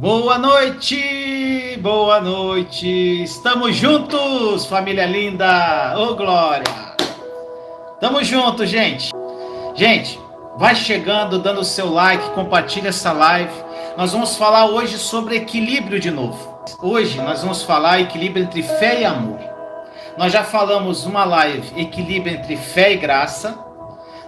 Boa noite, boa noite. Estamos juntos, família linda. Ô, glória. Tamo junto, gente. Gente, vai chegando, dando o seu like, compartilha essa live. Nós vamos falar hoje sobre equilíbrio de novo. Hoje nós vamos falar equilíbrio entre fé e amor. Nós já falamos uma live, equilíbrio entre fé e graça.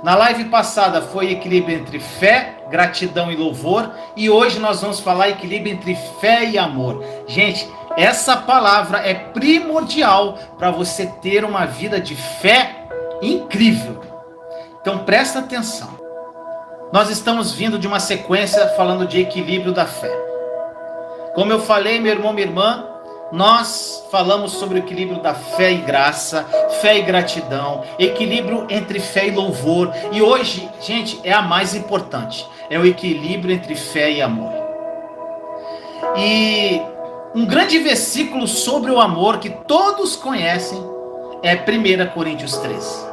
Na live passada foi equilíbrio entre fé, gratidão e louvor. E hoje nós vamos falar equilíbrio entre fé e amor. Gente, essa palavra é primordial para você ter uma vida de fé incrível. Então presta atenção. Nós estamos vindo de uma sequência falando de equilíbrio da fé. Como eu falei, meu irmão, minha irmã, nós falamos sobre o equilíbrio da fé e graça, fé e gratidão, equilíbrio entre fé e louvor. E hoje, gente, é a mais importante. É o equilíbrio entre fé e amor. E um grande versículo sobre o amor que todos conhecem é 1 Coríntios 13.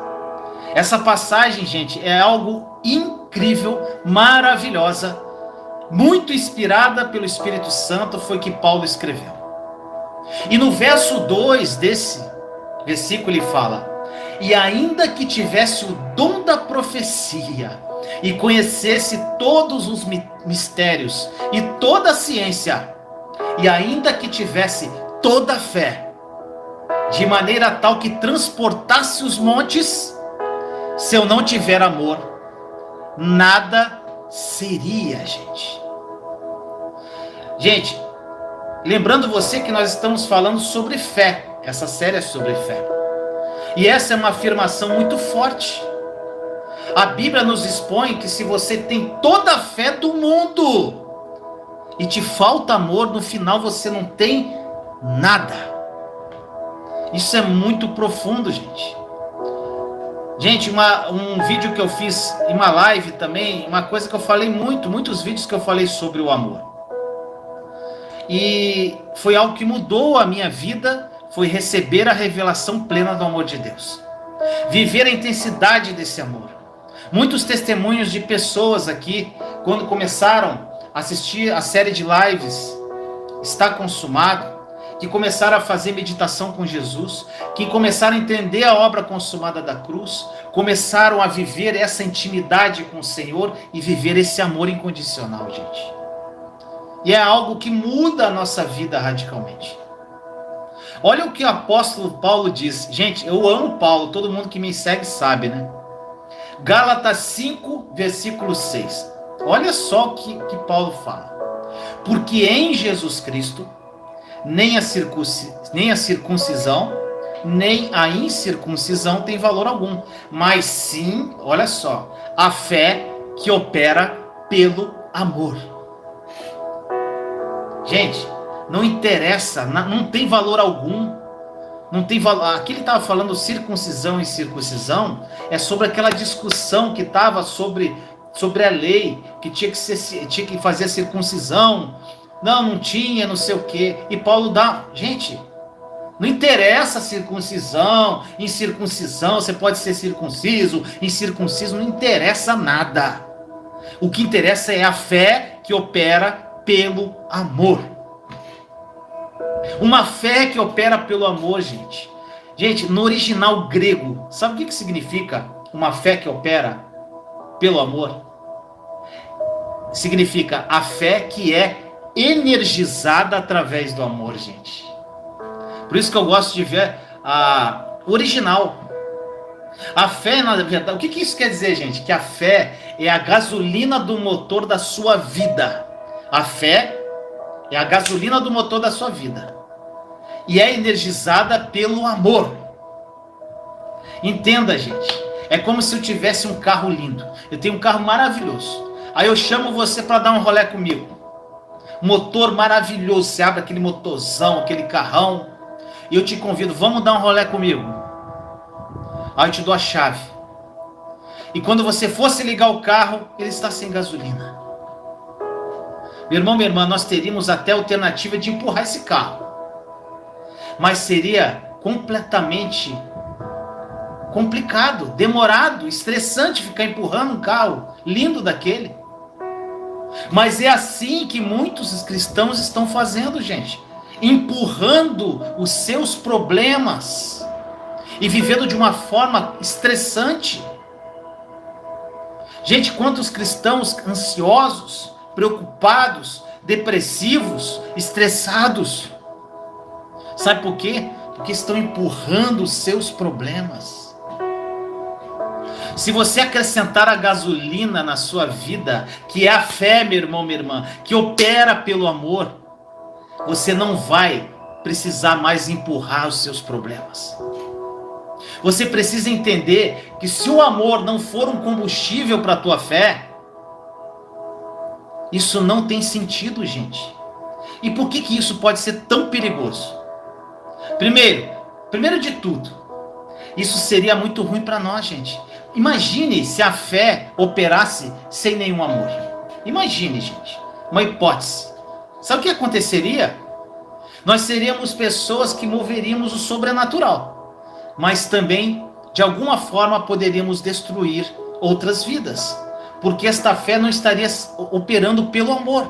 Essa passagem, gente, é algo incrível, maravilhosa, muito inspirada pelo Espírito Santo, foi que Paulo escreveu. E no verso 2 desse versículo ele fala: e ainda que tivesse o dom da profecia, e conhecesse todos os mistérios, e toda a ciência, e ainda que tivesse toda a fé, de maneira tal que transportasse os montes, se eu não tiver amor, nada seria, gente. Gente, lembrando você que nós estamos falando sobre fé. Essa série é sobre fé. E essa é uma afirmação muito forte. A Bíblia nos expõe que se você tem toda a fé do mundo e te falta amor, no final você não tem nada. Isso é muito profundo, gente. Gente, um vídeo que eu fiz em uma live também, uma coisa que eu falei muitos vídeos que eu falei sobre o amor. E foi algo que mudou a minha vida, foi receber a revelação plena do amor de Deus. Viver a intensidade desse amor. Muitos testemunhos de pessoas aqui, quando começaram a assistir a série de lives Está Consumado, que começaram a fazer meditação com Jesus, que começaram a entender a obra consumada da cruz, começaram a viver essa intimidade com o Senhor e viver esse amor incondicional, gente. E é algo que muda a nossa vida radicalmente. Olha o que o apóstolo Paulo diz. Gente, eu amo Paulo, todo mundo que me segue sabe, né? Gálatas 5, versículo 6. Olha só o que Paulo fala. Porque em Jesus Cristo, nem a circuncisão, nem a incircuncisão tem valor algum. Mas sim, olha só, a fé que opera pelo amor. Gente, não interessa, não tem valor algum. Não tem valor. Aqui ele estava falando circuncisão e circuncisão, é sobre aquela discussão que estava sobre a lei, que tinha que fazer a circuncisão. Não tinha, não sei o quê. E Paulo dá, gente, não interessa circuncisão, incircuncisão, você pode ser circunciso, incircunciso, não interessa nada. O que interessa é a fé que opera pelo amor. Uma fé que opera pelo amor, gente. Gente, no original grego, sabe o que significa uma fé que opera pelo amor? Significa a fé que é energizada através do amor, gente. Por isso que eu gosto de ver a original. A fé, na verdade, o que isso quer dizer, gente? Que a fé é a gasolina do motor da sua vida. A fé é a gasolina do motor da sua vida. E é energizada pelo amor. Entenda, gente. É como se eu tivesse um carro lindo. Eu tenho um carro maravilhoso. Aí eu chamo você para dar um rolê comigo. Motor maravilhoso. Você abre aquele motorzão, aquele carrão. E eu te convido, vamos dar um rolê comigo. Aí eu te dou a chave. E quando você fosse ligar o carro, ele está sem gasolina. Meu irmão, minha irmã, nós teríamos até a alternativa de empurrar esse carro. Mas seria completamente complicado, demorado, estressante ficar empurrando um carro lindo daquele. Mas é assim que muitos cristãos estão fazendo, gente. Empurrando os seus problemas e vivendo de uma forma estressante. Gente, quantos cristãos ansiosos, preocupados, depressivos, estressados. Sabe por quê? Porque estão empurrando os seus problemas. Se você acrescentar a gasolina na sua vida, que é a fé, meu irmão, minha irmã, que opera pelo amor, você não vai precisar mais empurrar os seus problemas. Você precisa entender que se o amor não for um combustível para a tua fé, isso não tem sentido, gente. E por que isso pode ser tão perigoso? Primeiro de tudo, isso seria muito ruim para nós, gente. Imagine se a fé operasse sem nenhum amor. Imagine, gente, uma hipótese. Sabe o que aconteceria? Nós seríamos pessoas que moveríamos o sobrenatural, mas também, de alguma forma, poderíamos destruir outras vidas, porque esta fé não estaria operando pelo amor.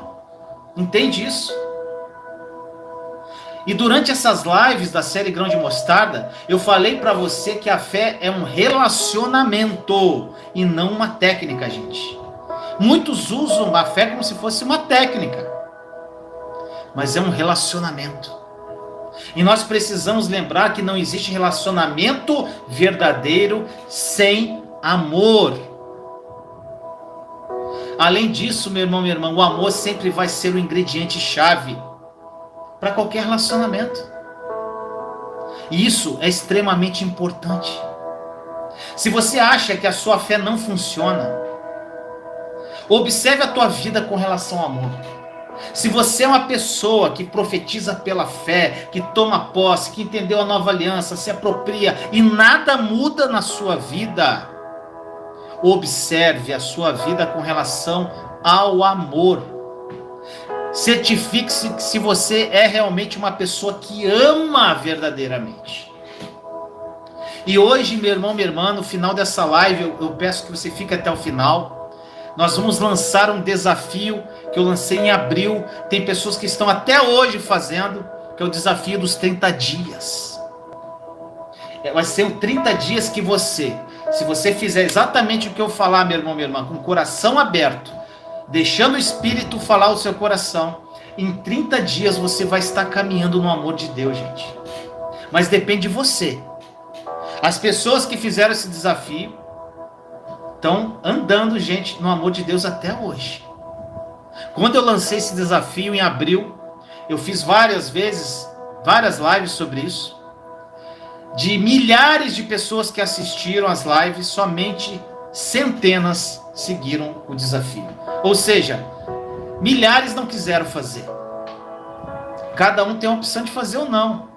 Entende isso? E durante essas lives da série Grão de Mostarda, eu falei para você que a fé é um relacionamento e não uma técnica, gente. Muitos usam a fé como se fosse uma técnica, mas é um relacionamento. E nós precisamos lembrar que não existe relacionamento verdadeiro sem amor. Além disso, meu irmão, minha irmã, o amor sempre vai ser o ingrediente-chave para qualquer relacionamento. E isso é extremamente importante. Se você acha que a sua fé não funciona, observe a tua vida com relação ao amor. Se você é uma pessoa que profetiza pela fé, que toma posse, que entendeu a nova aliança, se apropria e nada muda na sua vida, observe a sua vida com relação ao amor. Certifique-se se você é realmente uma pessoa que ama verdadeiramente. E hoje, meu irmão, minha irmã, no final dessa live, eu peço que você fique até o final. Nós vamos lançar um desafio que eu lancei em abril. Tem pessoas que estão até hoje fazendo, que é o desafio dos 30 dias. Vai ser os 30 dias que você, se você fizer exatamente o que eu falar, meu irmão, minha irmã, com o coração aberto, deixando o Espírito falar o seu coração, em 30 dias você vai estar caminhando no amor de Deus, gente. Mas depende de você. As pessoas que fizeram esse desafio estão andando, gente, no amor de Deus até hoje. Quando eu lancei esse desafio em abril, eu fiz várias lives sobre isso. De milhares de pessoas que assistiram às lives, somente centenas seguiram o desafio. Ou seja, milhares não quiseram fazer. Cada um tem a opção de fazer ou não.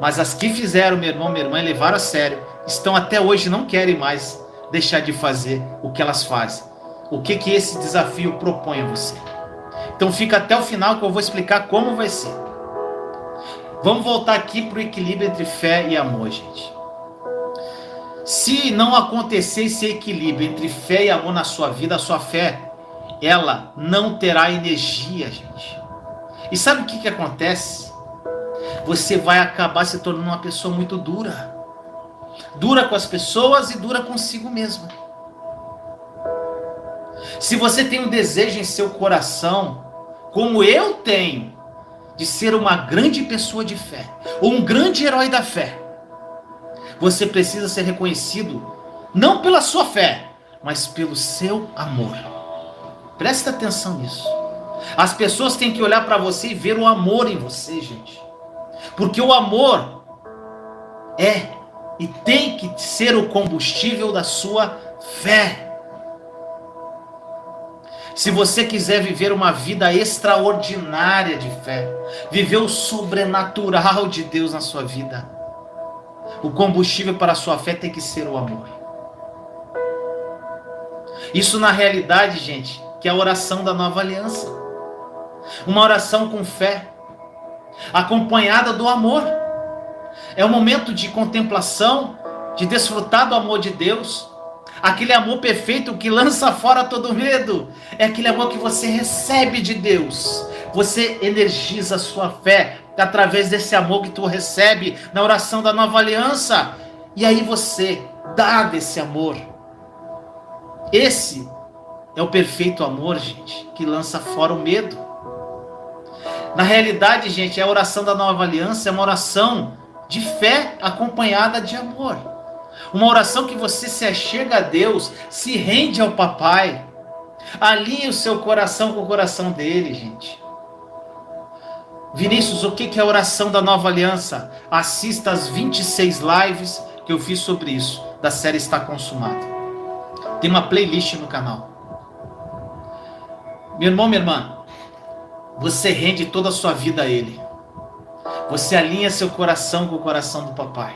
Mas as que fizeram, meu irmão, minha irmã, e levaram a sério, estão até hoje e não querem mais deixar de fazer o que elas fazem. O que esse desafio propõe a você. Então fica até o final que eu vou explicar como vai ser. Vamos voltar aqui para o equilíbrio entre fé e amor, gente. Se não acontecer esse equilíbrio entre fé e amor na sua vida, a sua fé, ela não terá energia, gente. E sabe o que acontece? Você vai acabar se tornando uma pessoa muito dura. Dura com as pessoas e dura consigo mesma. Se você tem um desejo em seu coração, como eu tenho, de ser uma grande pessoa de fé, ou um grande herói da fé, você precisa ser reconhecido, não pela sua fé, mas pelo seu amor. Presta atenção nisso. As pessoas têm que olhar para você e ver o amor em você, gente. Porque o amor é e tem que ser o combustível da sua fé. Se você quiser viver uma vida extraordinária de fé, viver o sobrenatural de Deus na sua vida, o combustível para a sua fé tem que ser o amor. Isso na realidade, gente, que é a oração da nova aliança. Uma oração com fé, acompanhada do amor. É um momento de contemplação, de desfrutar do amor de Deus, Aquele amor perfeito que lança fora todo medo. É aquele amor que você recebe de Deus. Você energiza a sua fé através desse amor que tu recebe na oração da nova aliança. E aí você dá desse amor. Esse é o perfeito amor, gente, que lança fora o medo. Na realidade, gente, a oração da nova aliança é uma oração de fé acompanhada de amor. Uma oração que você se achega a Deus, se rende ao papai, alinha o seu coração com o coração dele, gente. Vinícius, o que é a oração da nova aliança? Assista as 26 lives que eu fiz sobre isso, da série Está Consumado. Tem uma playlist no canal. Meu irmão, minha irmã, você rende toda a sua vida a Ele. Você alinha seu coração com o coração do papai.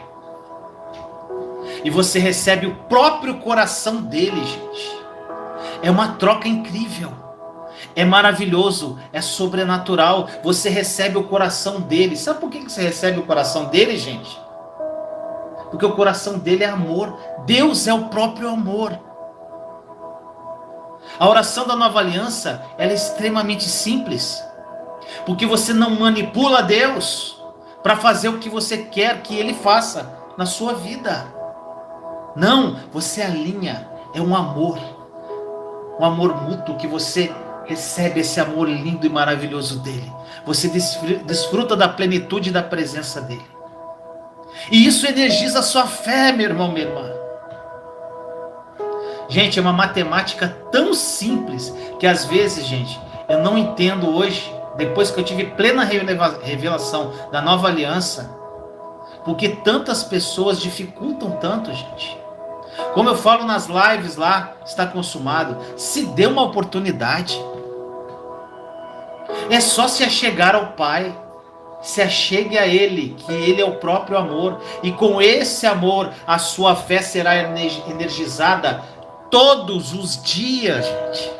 E você recebe o próprio coração dele, gente. É uma troca incrível. É maravilhoso, é sobrenatural. Você recebe o coração dele. Sabe por que você recebe o coração dele, gente? Porque o coração dele é amor. Deus é o próprio amor. A oração da nova aliança, ela é extremamente simples. Porque você não manipula Deus para fazer o que você quer que ele faça na sua vida. Não, você alinha. É um amor mútuo que você recebe esse amor lindo e maravilhoso dele. Você desfruta da plenitude da presença dele. E isso energiza a sua fé, meu irmão, minha irmã. Gente, é uma matemática tão simples que às vezes, gente, eu não entendo hoje, depois que eu tive plena revelação da nova aliança, porque tantas pessoas dificultam tanto, gente. Como eu falo nas lives lá, Está Consumado, se dê uma oportunidade. É só se achegar ao Pai. Se achegue a Ele, que Ele é o próprio amor. E com esse amor, a sua fé será energizada todos os dias, gente.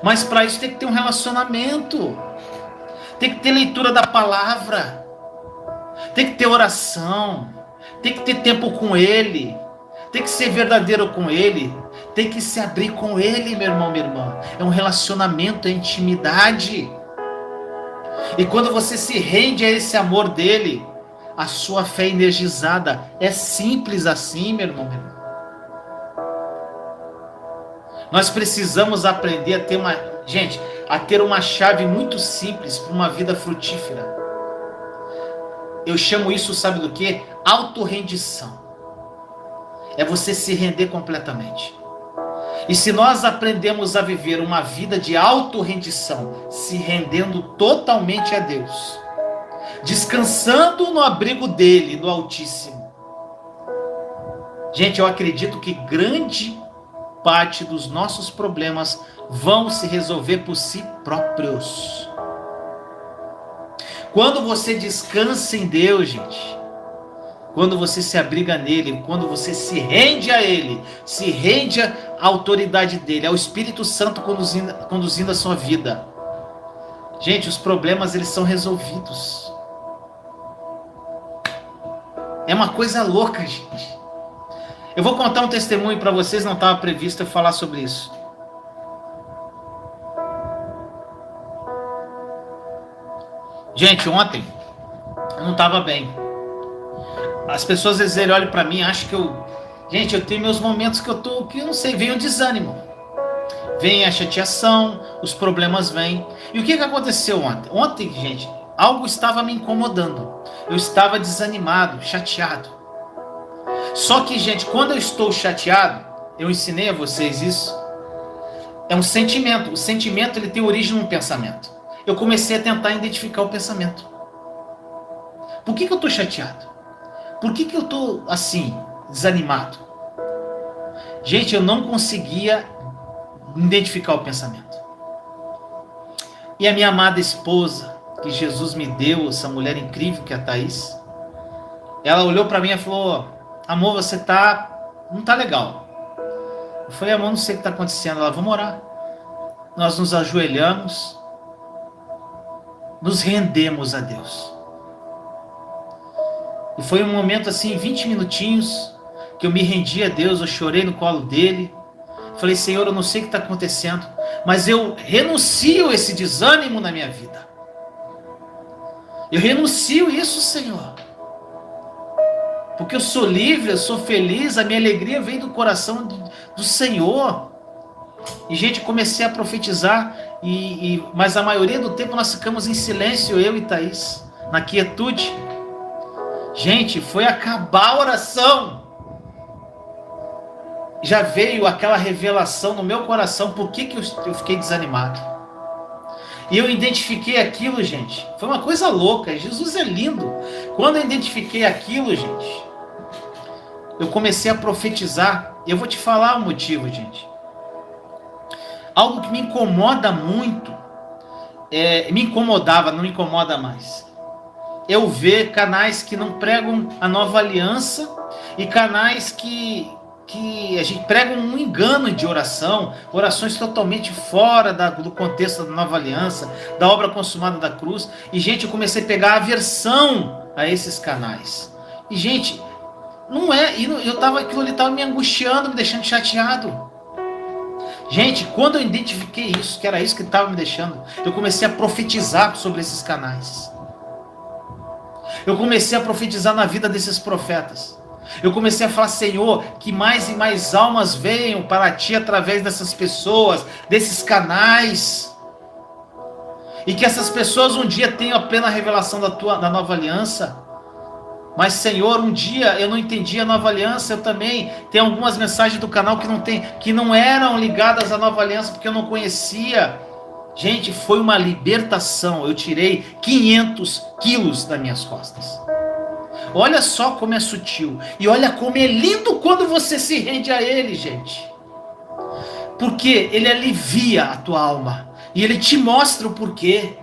Mas para isso tem que ter um relacionamento. Tem que ter leitura da palavra. Tem que ter oração. Tem que ter tempo com Ele. Tem que ser verdadeiro com Ele. Tem que se abrir com Ele, meu irmão, minha irmã. É um relacionamento, é intimidade. E quando você se rende a esse amor dele, a sua fé é energizada. É simples assim, meu irmão, minha irmã. Nós precisamos aprender a ter uma chave muito simples para uma vida frutífera. Eu chamo isso, sabe do quê? Autorrendição. É você se render completamente. E se nós aprendemos a viver uma vida de autorrendição, se rendendo totalmente a Deus, descansando no abrigo dele, no Altíssimo. Gente, eu acredito que grande parte dos nossos problemas vão se resolver por si próprios. Quando você descansa em Deus, gente, quando você se abriga nele, quando você se rende a ele, se rende à autoridade dele, ao Espírito Santo conduzindo a sua vida, gente, os problemas eles são resolvidos. É uma coisa louca, gente. Eu vou contar um testemunho para vocês, não estava previsto eu falar sobre isso. Gente, ontem eu não estava bem. As pessoas às vezes olham para mim e acham que eu... Gente, eu tenho meus momentos que eu não sei, vem o desânimo. Vem a chateação, os problemas vêm. E o que aconteceu ontem? Ontem, gente, algo estava me incomodando. Eu estava desanimado, chateado. Só que, gente, quando eu estou chateado, eu ensinei a vocês isso, é um sentimento. O sentimento, ele tem origem num pensamento. Eu comecei a tentar identificar o pensamento. Por que eu estou chateado? Por que eu estou assim, desanimado? Gente, eu não conseguia identificar o pensamento. E a minha amada esposa, que Jesus me deu, essa mulher incrível que é a Thaís, ela olhou para mim e falou: amor, você não tá legal. Eu falei: amor, não sei o que está acontecendo. Ela: vamos orar. Nós nos ajoelhamos, nos rendemos a Deus. E foi um momento assim, 20 minutinhos, que eu me rendi a Deus, eu chorei no colo dele. Falei, Senhor, eu não sei o que está acontecendo, mas eu renuncio a esse desânimo na minha vida. Eu renuncio isso, Senhor. Porque eu sou livre, eu sou feliz, a minha alegria vem do coração do Senhor. E, gente, comecei a profetizar, mas a maioria do tempo nós ficamos em silêncio, eu e Thaís, na quietude. Gente, foi acabar a oração. Já veio aquela revelação no meu coração, por que eu fiquei desanimado. E eu identifiquei aquilo, gente. Foi uma coisa louca, Jesus é lindo. Quando eu identifiquei aquilo, gente, eu comecei a profetizar. E eu vou te falar o motivo, gente. Algo que me incomoda muito, me incomodava, não me incomoda mais. Eu ver canais que não pregam a nova aliança e canais que a gente prega um engano de oração, orações totalmente fora do contexto da nova aliança, da obra consumada da cruz. E, gente, eu comecei a pegar aversão a esses canais. E, gente, não é, aquilo ali estava me angustiando, me deixando chateado. Gente, quando eu identifiquei isso, que era isso que estava me deixando, eu comecei a profetizar sobre esses canais. Eu comecei a profetizar na vida desses profetas. Eu comecei a falar, Senhor, que mais e mais almas venham para Ti através dessas pessoas, desses canais. E que essas pessoas um dia tenham a plena revelação da nova aliança. Mas, Senhor, um dia eu não entendi a nova aliança, eu também tenho algumas mensagens do canal que não eram ligadas à nova aliança, porque eu não conhecia. Gente, foi uma libertação, eu tirei 500 quilos das minhas costas. Olha só como é sutil, e olha como é lindo quando você se rende a Ele, gente. Porque Ele alivia a tua alma, e Ele te mostra o porquê.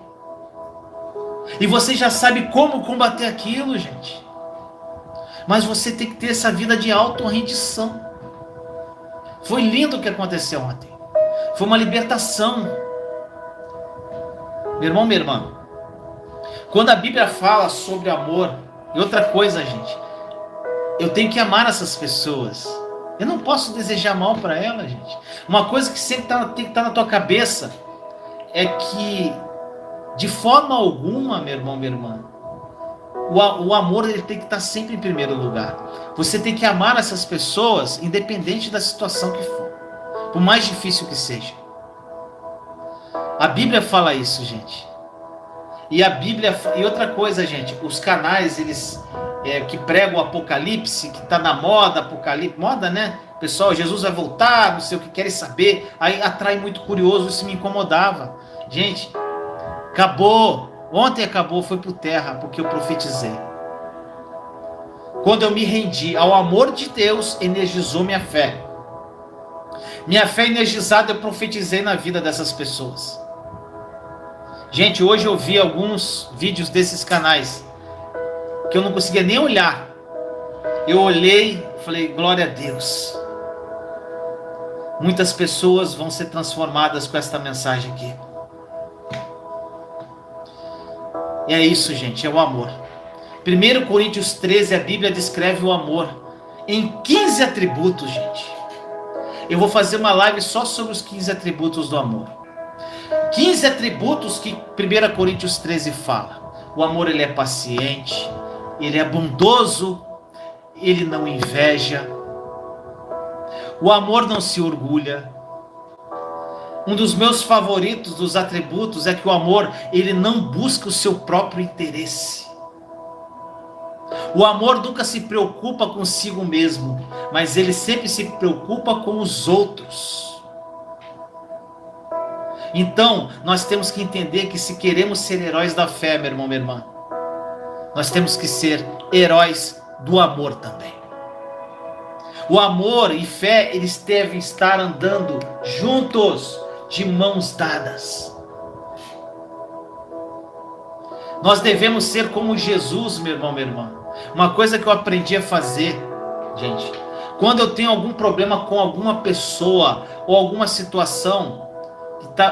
E você já sabe como combater aquilo, gente. Mas você tem que ter essa vida de auto-rendição. Foi lindo o que aconteceu ontem. Foi uma libertação. Meu irmão, minha irmã, quando a Bíblia fala sobre amor, e outra coisa, gente, eu tenho que amar essas pessoas. Eu não posso desejar mal para elas, gente. Uma coisa que sempre tem que estar na tua cabeça é que, de forma alguma, meu irmão, minha irmã, o amor ele tem que estar sempre em primeiro lugar. Você tem que amar essas pessoas, independente da situação que for, por mais difícil que seja. A Bíblia fala isso, gente. E outra coisa, gente, os canais eles que pregam o Apocalipse, que está na moda, Apocalipse, moda, né? Pessoal, Jesus vai voltar, não sei o que, querem saber. Aí atrai muito curioso, isso me incomodava. Gente, acabou. Ontem acabou, foi por terra, porque eu profetizei. Quando eu me rendi ao amor de Deus, energizou minha fé. Minha fé energizada, eu profetizei na vida dessas pessoas. Gente, hoje eu vi alguns vídeos desses canais que eu não conseguia nem olhar. Eu olhei e falei, glória a Deus. Muitas pessoas vão ser transformadas com esta mensagem aqui. E é isso, gente, é o amor. 1 Coríntios 13, a Bíblia descreve o amor em 15 atributos, gente. Eu vou fazer uma live só sobre os 15 atributos do amor. 15 atributos que 1 Coríntios 13 fala. O amor, ele é paciente, ele é bondoso, ele não inveja. O amor não se orgulha. Um dos meus favoritos dos atributos é que o amor, ele não busca o seu próprio interesse. O amor nunca se preocupa consigo mesmo, mas ele sempre se preocupa com os outros. Então, nós temos que entender que se queremos ser heróis da fé, meu irmão, minha irmã, nós temos que ser heróis do amor também. O amor e fé, eles devem estar andando juntos, de mãos dadas. Nós devemos ser como Jesus, meu irmão, minha irmã. Uma coisa que eu aprendi a fazer, gente, quando eu tenho algum problema com alguma pessoa ou alguma situação,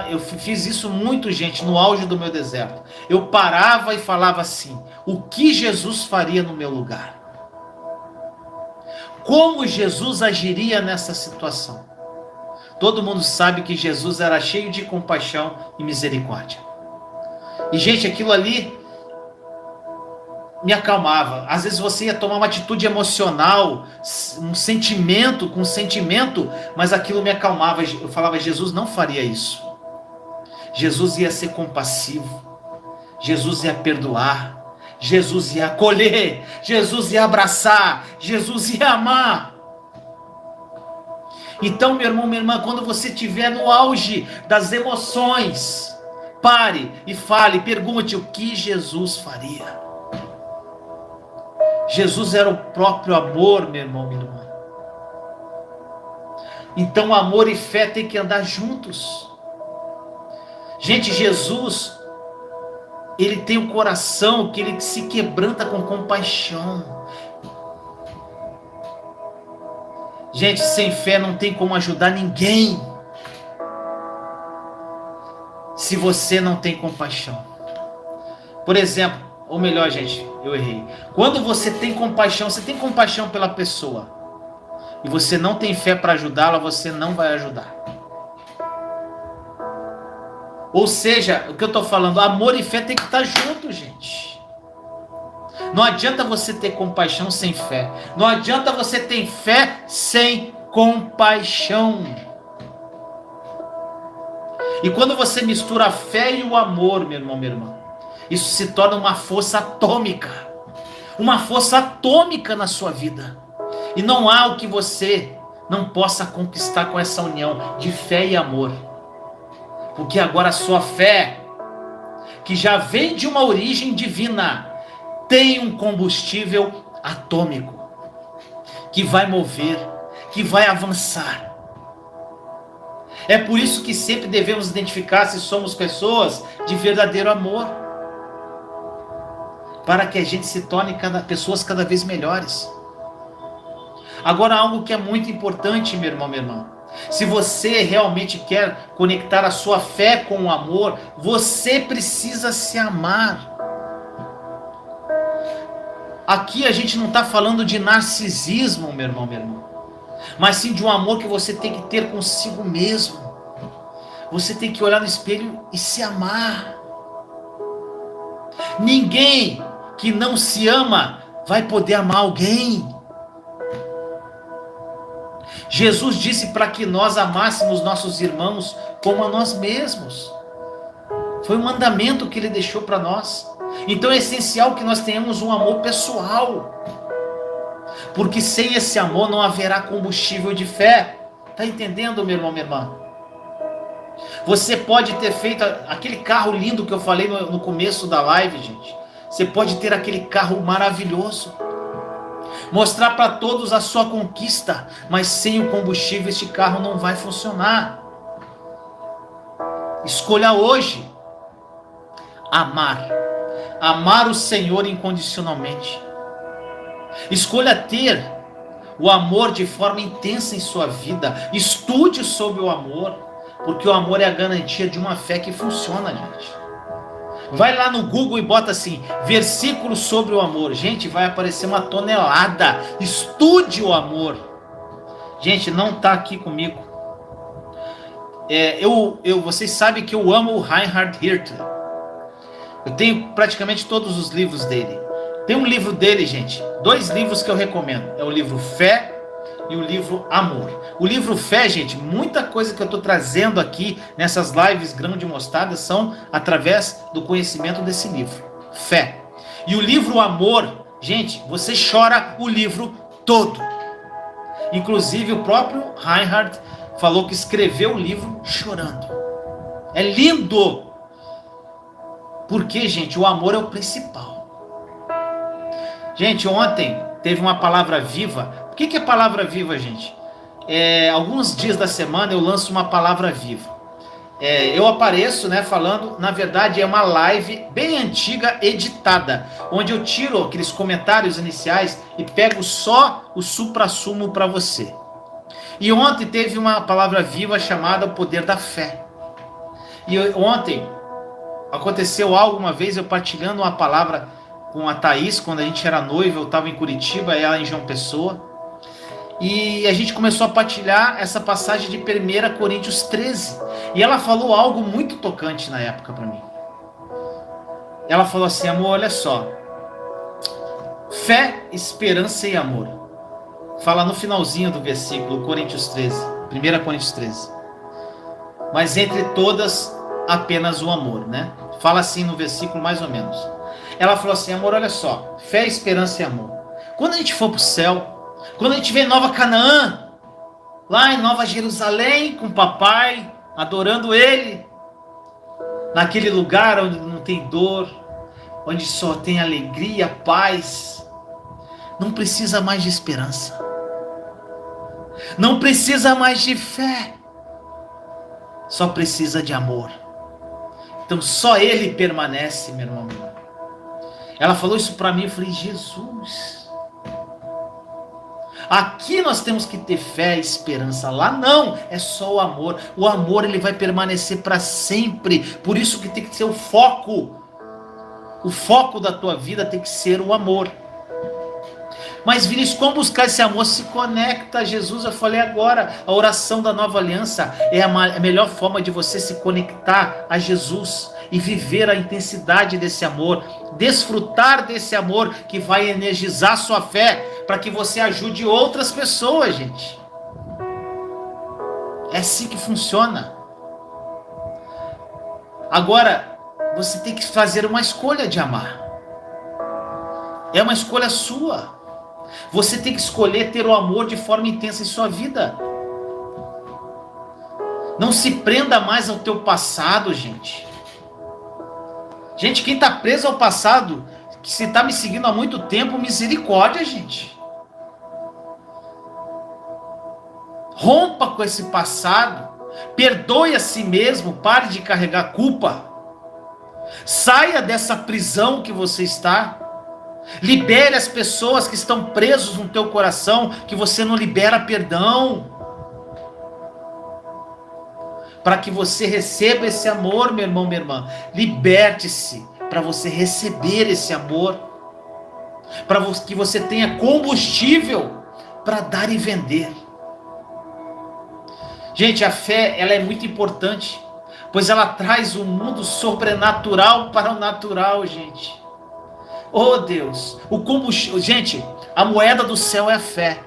eu fiz isso muito, gente, no auge do meu deserto. Eu parava e falava assim: o que Jesus faria no meu lugar? Como Jesus agiria nessa situação? Todo mundo sabe que Jesus era cheio de compaixão e misericórdia. E, gente, aquilo ali me acalmava. Às vezes você ia tomar uma atitude emocional, com sentimento, mas aquilo me acalmava. Eu falava, Jesus não faria isso. Jesus ia ser compassivo. Jesus ia perdoar. Jesus ia acolher. Jesus ia abraçar. Jesus ia amar. Então, meu irmão, minha irmã, quando você estiver no auge das emoções, pare e fale, pergunte o que Jesus faria. Jesus era o próprio amor, meu irmão, minha irmã. Então, amor e fé têm que andar juntos. Gente, Jesus, ele tem um coração que ele se quebranta com compaixão. Gente, sem fé não tem como ajudar ninguém. Se você não tem compaixão. Por exemplo, ou melhor, gente, eu errei. Quando você tem compaixão pela pessoa, e você não tem fé para ajudá-la, você não vai ajudar. Ou seja, o que eu estou falando, amor e fé tem que estar junto, gente. Não adianta você ter compaixão sem fé. Não adianta você ter fé sem compaixão. E quando você mistura a fé e o amor, meu irmão, minha irmã, isso se torna uma força atômica. Uma força atômica na sua vida. E não há o que você não possa conquistar com essa união de fé e amor. Porque agora a sua fé, que já vem de uma origem divina, tem um combustível atômico que vai mover, que vai avançar. É por isso que sempre devemos identificar se somos pessoas de verdadeiro amor, para que a gente se torne pessoas cada vez melhores. Agora, algo que é muito importante, meu irmão, minha irmã, se você realmente quer conectar a sua fé com o amor, você precisa se amar. Aqui a gente não está falando de narcisismo, meu irmão, minha irmã, mas sim de um amor que você tem que ter consigo mesmo. Você tem que olhar no espelho e se amar. Ninguém que não se ama vai poder amar alguém. Jesus disse para que nós amássemos nossos irmãos como a nós mesmos. Foi um mandamento que ele deixou para nós. Então é essencial que nós tenhamos um amor pessoal. Porque sem esse amor não haverá combustível de fé. Está entendendo, meu irmão, minha irmã? Você pode ter feito aquele carro lindo que eu falei no começo da live, gente. Você pode ter aquele carro maravilhoso. Mostrar para todos a sua conquista. Mas sem o combustível este carro não vai funcionar. Escolha hoje amar. Amar o Senhor incondicionalmente. Escolha ter o amor de forma intensa em sua vida. Estude sobre o amor, porque o amor é a garantia de uma fé que funciona, gente. Vai lá no Google e bota assim, versículos sobre o amor. Gente, vai aparecer uma tonelada. Estude o amor. Gente, não está aqui comigo. Vocês sabem que eu amo o Reinhard Hirte. Eu tenho praticamente todos os livros dele. Tem um livro dele, gente, 2 livros que eu recomendo. É o livro Fé e o livro Amor. O livro Fé, gente, muita coisa que eu estou trazendo aqui nessas lives grão de mostarda são através do conhecimento desse livro. Fé. E o livro Amor, gente, você chora o livro todo. Inclusive o próprio Reinhard falou que escreveu o livro chorando. É lindo. Porque, gente, o amor é o principal. Gente, ontem teve uma palavra viva. O que é palavra viva, gente? Alguns dias da semana eu lanço uma palavra viva. Eu apareço, né, falando, na verdade é uma live bem antiga, editada, onde eu tiro aqueles comentários iniciais e pego só o suprassumo para você. E ontem teve uma palavra viva chamada O Poder da Fé. E ontem aconteceu algo uma vez, eu partilhando uma palavra com a Thaís, quando a gente era noiva, eu estava em Curitiba, ela em João Pessoa. E a gente começou a partilhar essa passagem de 1 Coríntios 13. E ela falou algo muito tocante na época para mim. Ela falou assim: amor, olha só. Fé, esperança e amor. Fala no finalzinho do versículo, Coríntios 13. 1 Coríntios 13. Mas entre todas, apenas o amor, né? Fala assim no versículo mais ou menos. Ela falou assim: amor, olha só. Fé, esperança e amor. Quando a gente for para o céu, quando a gente vê Nova Canaã, lá em Nova Jerusalém, com o papai, adorando ele, naquele lugar onde não tem dor, onde só tem alegria, paz, não precisa mais de esperança, não precisa mais de fé, só precisa de amor. Então só ele permanece, meu irmão. Ela falou isso para mim, eu falei: Jesus, aqui nós temos que ter fé e esperança, lá não, é só o amor. O amor, ele vai permanecer para sempre. Por isso que tem que ser o foco da tua vida tem que ser o amor. Mas Vinícius, como buscar esse amor? Se conecta a Jesus. Eu falei agora, a oração da nova aliança é a melhor forma de você se conectar a Jesus e viver a intensidade desse amor, desfrutar desse amor que vai energizar sua fé, para que você ajude outras pessoas, gente. É assim que funciona. Agora, você tem que fazer uma escolha de amar. É uma escolha sua. Você tem que escolher ter o amor de forma intensa em sua vida. Não se prenda mais ao teu passado, gente. Gente, quem está preso ao passado, que se está me seguindo há muito tempo, misericórdia, gente. Rompa com esse passado. Perdoe a si mesmo. Pare de carregar culpa. Saia dessa prisão que você está. Libere as pessoas que estão presos no teu coração, que você não libera perdão, para que você receba esse amor, meu irmão, minha irmã. Liberte-se para você receber esse amor, para que você tenha combustível para dar e vender. Gente, a fé, ela é muito importante, pois ela traz o mundo sobrenatural para o natural, gente. Oh Deus, o combustível, gente, a moeda do céu é a fé.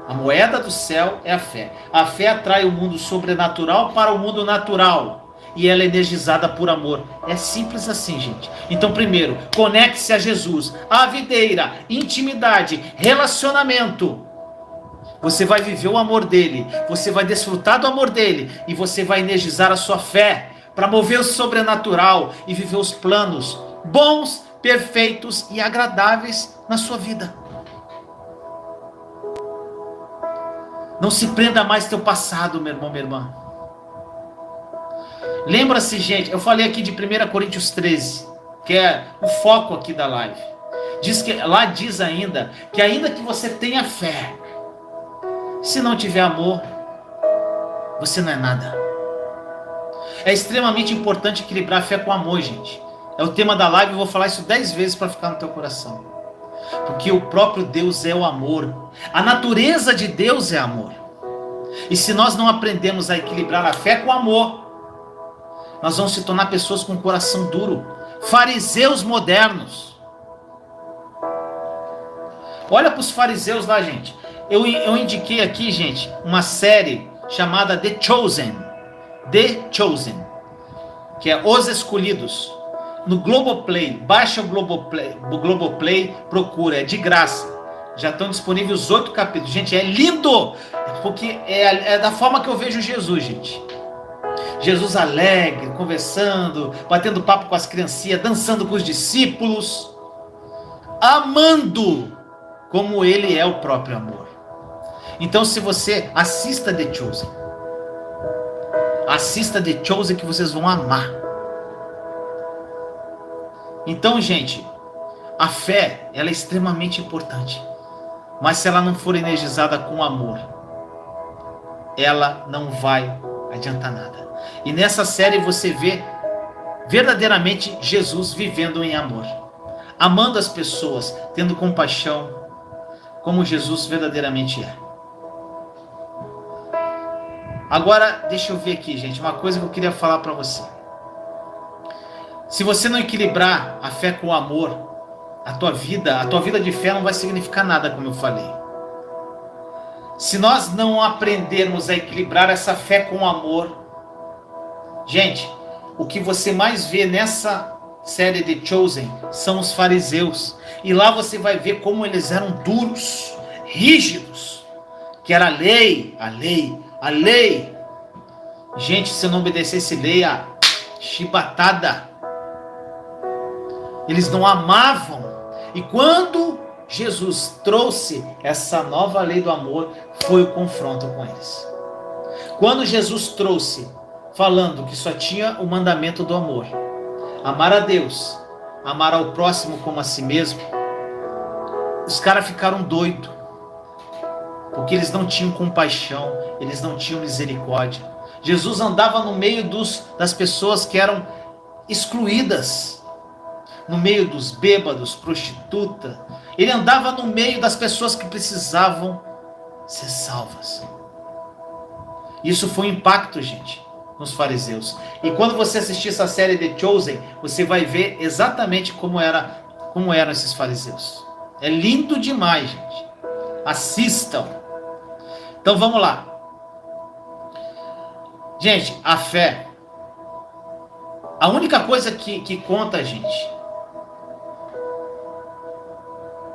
A moeda do céu é a fé. A fé atrai o mundo sobrenatural para o mundo natural. E ela é energizada por amor. É simples assim, gente. Então, primeiro, conecte-se a Jesus. A videira, intimidade, relacionamento. Você vai viver o amor dele. Você vai desfrutar do amor dele. E você vai energizar a sua fé para mover o sobrenatural e viver os planos bons, perfeitos e agradáveis na sua vida. Não se prenda mais ao teu passado, meu irmão, minha irmã. Lembra-se, gente, eu falei aqui de 1 Coríntios 13, que é o foco aqui da live. Lá diz ainda que você tenha fé, se não tiver amor, você não é nada. É extremamente importante equilibrar a fé com amor, gente. É o tema da live, eu vou falar isso 10 vezes para ficar no teu coração. Porque o próprio Deus é o amor. A natureza de Deus é amor. E se nós não aprendemos a equilibrar a fé com o amor, nós vamos se tornar pessoas com coração duro. Fariseus modernos. Olha para os fariseus lá, gente. Eu indiquei aqui, gente, uma série chamada The Chosen. The Chosen. Que é Os Escolhidos. No Globoplay, baixa o Globoplay, procura, é de graça. Já estão disponíveis os 8 capítulos. Gente, é lindo, porque é da forma que eu vejo Jesus, gente. Jesus alegre, conversando, batendo papo com as criancinhas, dançando com os discípulos, amando como ele é o próprio amor. Então, se você assista The Chosen, que vocês vão amar. Então, gente, a fé, ela é extremamente importante. Mas se ela não for energizada com amor, ela não vai adiantar nada. E nessa série você vê verdadeiramente Jesus vivendo em amor. Amando as pessoas, tendo compaixão, como Jesus verdadeiramente é. Agora, deixa eu ver aqui, gente, uma coisa que eu queria falar para você. Se você não equilibrar a fé com o amor, a tua vida de fé não vai significar nada, como eu falei. Se nós não aprendermos a equilibrar essa fé com o amor, gente, o que você mais vê nessa série de Chosen são os fariseus. E lá você vai ver como eles eram duros, rígidos, que era a lei, a lei, a lei. Gente, se eu não obedecesse lei, a chibatada. Eles não amavam. E quando Jesus trouxe essa nova lei do amor, foi o confronto com eles. Quando Jesus trouxe, falando que só tinha o mandamento do amor, amar a Deus, amar ao próximo como a si mesmo, os caras ficaram doidos, porque eles não tinham compaixão, eles não tinham misericórdia. Jesus andava no meio das pessoas que eram excluídas, no meio dos bêbados, prostituta. Ele andava no meio das pessoas que precisavam ser salvas. Isso foi um impacto, gente, nos fariseus. E quando você assistir essa série The Chosen, você vai ver exatamente como eram esses fariseus. É lindo demais, gente. Assistam. Então vamos lá. Gente, a fé. A única coisa que conta, gente,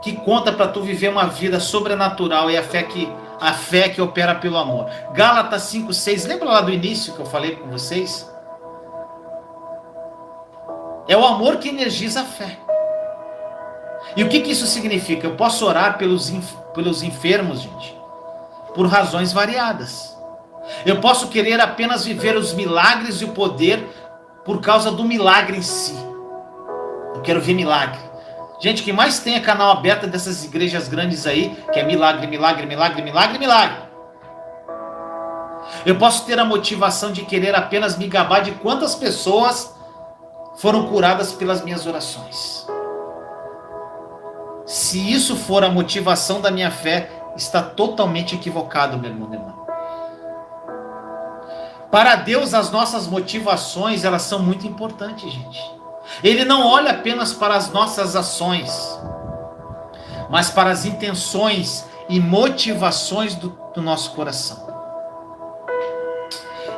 que conta para tu viver uma vida sobrenatural é a fé que opera pelo amor. Gálatas 5:6, lembra lá do início que eu falei com vocês? É o amor que energiza a fé. E o que isso significa? Eu posso orar pelos enfermos, gente, por razões variadas. Eu posso querer apenas viver os milagres e o poder por causa do milagre em si. Eu quero ver milagre. Gente, o que mais tem é canal aberto dessas igrejas grandes aí, que é milagre, milagre, milagre, milagre, milagre. Eu posso ter a motivação de querer apenas me gabar de quantas pessoas foram curadas pelas minhas orações. Se isso for a motivação da minha fé, está totalmente equivocado, meu irmão, minha irmã. Para Deus, as nossas motivações, elas são muito importantes, gente. Ele não olha apenas para as nossas ações, mas para as intenções e motivações do nosso coração.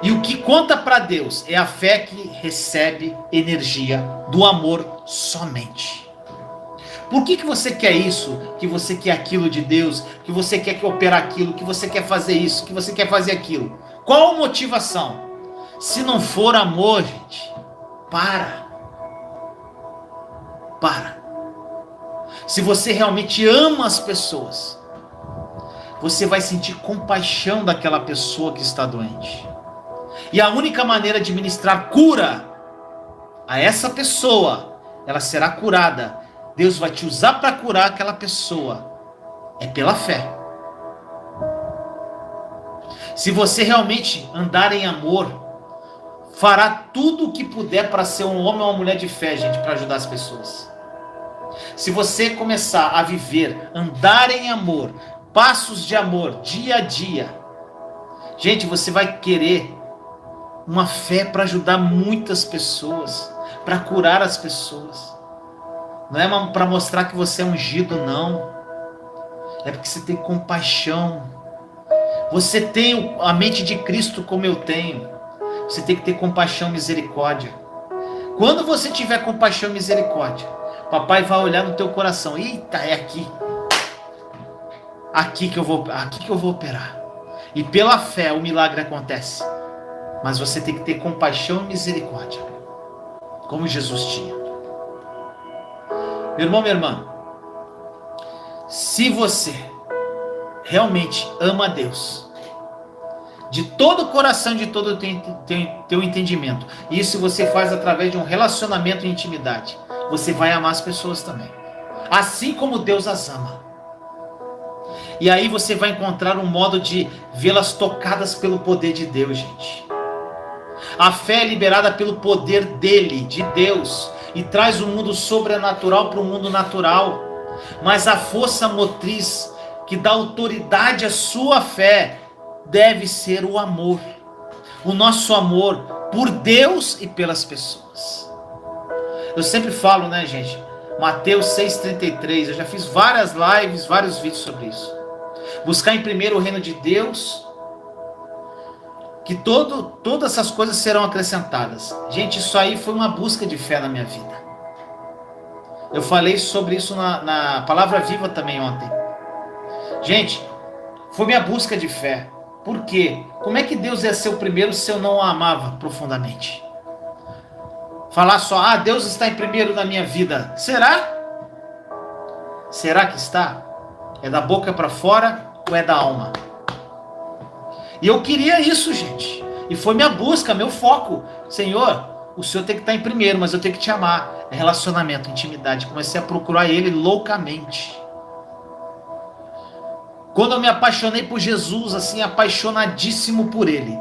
E o que conta para Deus é a fé que recebe energia do amor somente. Por que você quer isso, que você quer aquilo de Deus, que você quer operar aquilo, que você quer fazer isso, que você quer fazer aquilo? Qual a motivação? Se não for amor, gente, para. Se você realmente ama as pessoas, você vai sentir compaixão daquela pessoa que está doente. E a única maneira de ministrar cura a essa pessoa, ela será curada. Deus vai te usar para curar aquela pessoa. É pela fé. Se você realmente andar em amor, fará tudo o que puder para ser um homem ou uma mulher de fé, gente, para ajudar as pessoas. Se você começar a viver, andar em amor, passos de amor, dia a dia, gente, você vai querer uma fé para ajudar muitas pessoas, para curar as pessoas. Não é para mostrar que você é ungido, não. É porque você tem compaixão. Você tem a mente de Cristo como eu tenho. Você tem que ter compaixão e misericórdia. Quando você tiver compaixão e misericórdia, papai vai olhar no teu coração. Eita, é aqui. Aqui que eu vou operar. E pela fé o milagre acontece. Mas você tem que ter compaixão e misericórdia, como Jesus tinha. Meu irmão, minha irmã, se você realmente ama a Deus, de todo o coração, de todo o teu entendimento, e isso você faz através de um relacionamento e intimidade, você vai amar as pessoas também, assim como Deus as ama. E aí você vai encontrar um modo de vê-las tocadas pelo poder de Deus, gente. A fé é liberada pelo poder dele, de Deus, e traz o mundo sobrenatural para o mundo natural. Mas a força motriz que dá autoridade à sua fé deve ser o amor. o nosso amor por Deus e pelas pessoas. Eu sempre falo, né, gente? Mateus 6,33. Eu já fiz várias lives, vários vídeos sobre isso. Buscar em primeiro o reino de Deus, que todas essas coisas serão acrescentadas. Gente, isso aí foi uma busca de fé na minha vida. Eu falei sobre isso na Palavra Viva também ontem. Gente, foi minha busca de fé. Por quê? Como é que Deus ia ser o primeiro se eu não o amava profundamente? Falar só, Deus está em primeiro na minha vida. Será? Será que está? É da boca para fora ou é da alma? E eu queria isso, gente. E foi minha busca, meu foco. Senhor, o Senhor tem que estar em primeiro, mas eu tenho que te amar. É relacionamento, intimidade. Comecei a procurar Ele loucamente. Quando eu me apaixonei por Jesus, assim, apaixonadíssimo por Ele,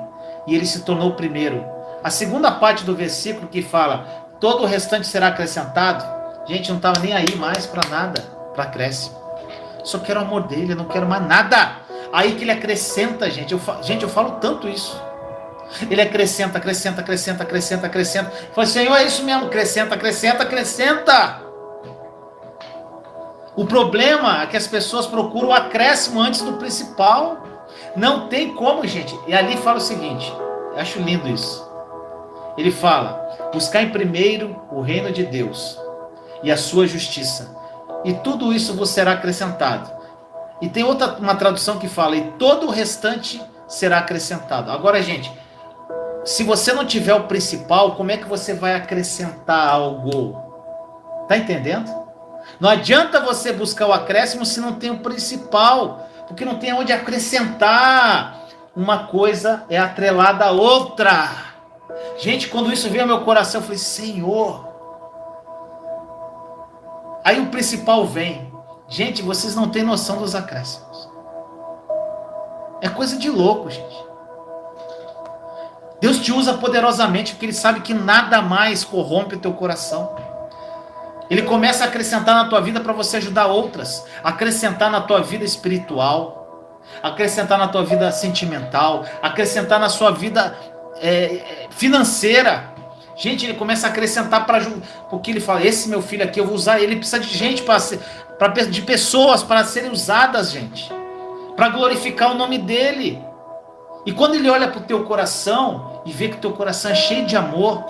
e Ele se tornou o primeiro. A segunda parte do versículo que fala, todo o restante será acrescentado. Gente, eu não estava nem aí mais para nada, para acréscimo. Só quero o amor dele, eu não quero mais nada. Aí que Ele acrescenta, gente. Eu falo tanto isso. Ele acrescenta, acrescenta, acrescenta, acrescenta, acrescenta. Eu falo, Senhor, é isso mesmo, acrescenta, acrescenta, acrescenta. O problema é que as pessoas procuram o acréscimo antes do principal. Não tem como, gente. E ali fala o seguinte, eu acho lindo isso. Ele fala, buscar em primeiro o reino de Deus e a sua justiça, e tudo isso vos será acrescentado. E tem uma tradução que fala, e todo o restante será acrescentado. Agora, gente, se você não tiver o principal, como é que você vai acrescentar algo? Tá entendendo? Não adianta você buscar o acréscimo se não tem o principal, porque não tem onde acrescentar. Uma coisa é atrelada à outra. Gente, quando isso veio ao meu coração, eu falei, Senhor. Aí o principal vem. Gente, vocês não têm noção dos acréscimos. É coisa de louco, gente. Deus te usa poderosamente porque Ele sabe que nada mais corrompe o teu coração. Ele começa a acrescentar na tua vida para você ajudar outras. Acrescentar na tua vida espiritual. Acrescentar na tua vida sentimental. Acrescentar na sua vida financeira. Gente, Ele começa a acrescentar porque Ele fala, esse meu filho aqui eu vou usar. Ele precisa de gente, de pessoas para serem usadas, gente. Para glorificar o nome dEle. E quando Ele olha para o teu coração e vê que o teu coração é cheio de amor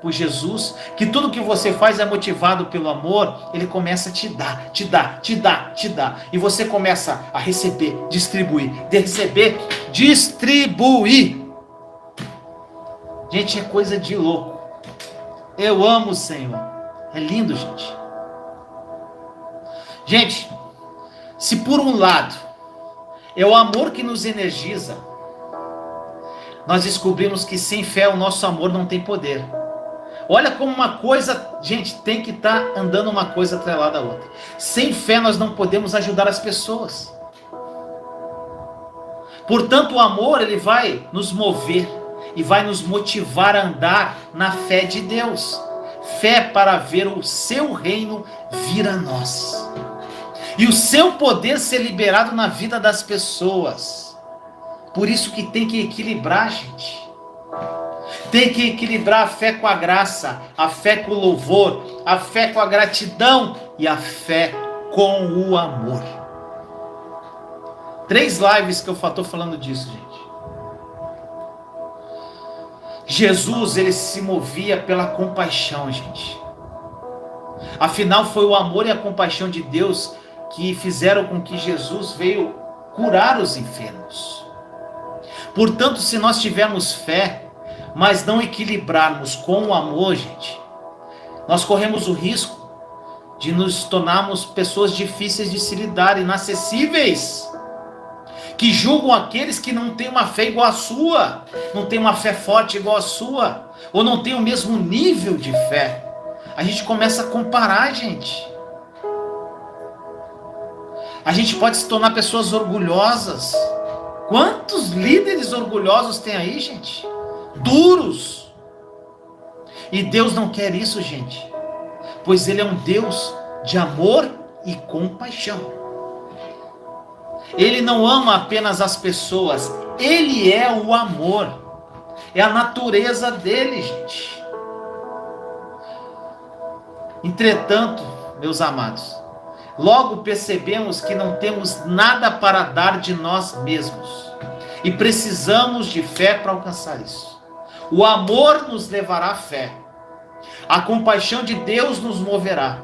por Jesus, que tudo que você faz é motivado pelo amor, Ele começa a te dar, te dar, te dar, te dar. E você começa a receber, distribuir, receber, distribuir. Gente, é coisa de louco. Eu amo o Senhor. É lindo, gente. Gente, se por um lado é o amor que nos energiza, nós descobrimos que sem fé o nosso amor não tem poder. Olha como uma coisa, gente, tem que estar andando uma coisa atrelada à outra. Sem fé nós não podemos ajudar as pessoas. Portanto, o amor, ele vai nos mover e vai nos motivar a andar na fé de Deus. Fé para ver o seu reino vir a nós. E o seu poder ser liberado na vida das pessoas. Por isso que tem que equilibrar, gente. Tem que equilibrar a fé com a graça, a fé com o louvor, a fé com a gratidão e a fé com o amor. 3 lives que eu estou falando disso, gente. Jesus, ele se movia pela compaixão, gente. Afinal, foi o amor e a compaixão de Deus que fizeram com que Jesus veio curar os enfermos. Portanto, se nós tivermos fé, mas não equilibrarmos com o amor, gente, nós corremos o risco de nos tornarmos pessoas difíceis de se lidar, inacessíveis, que julgam aqueles que não têm uma fé igual à sua, não têm uma fé forte igual à sua, ou não têm o mesmo nível de fé. A gente começa a comparar, gente. A gente pode se tornar pessoas orgulhosas. Quantos líderes orgulhosos tem aí, gente? Duros. E Deus não quer isso, gente. Pois Ele é um Deus de amor e compaixão. Ele não ama apenas as pessoas. Ele é o amor. É a natureza dele, gente. Entretanto, meus amados, logo percebemos que não temos nada para dar de nós mesmos. E precisamos de fé para alcançar isso. O amor nos levará à fé. A compaixão de Deus nos moverá.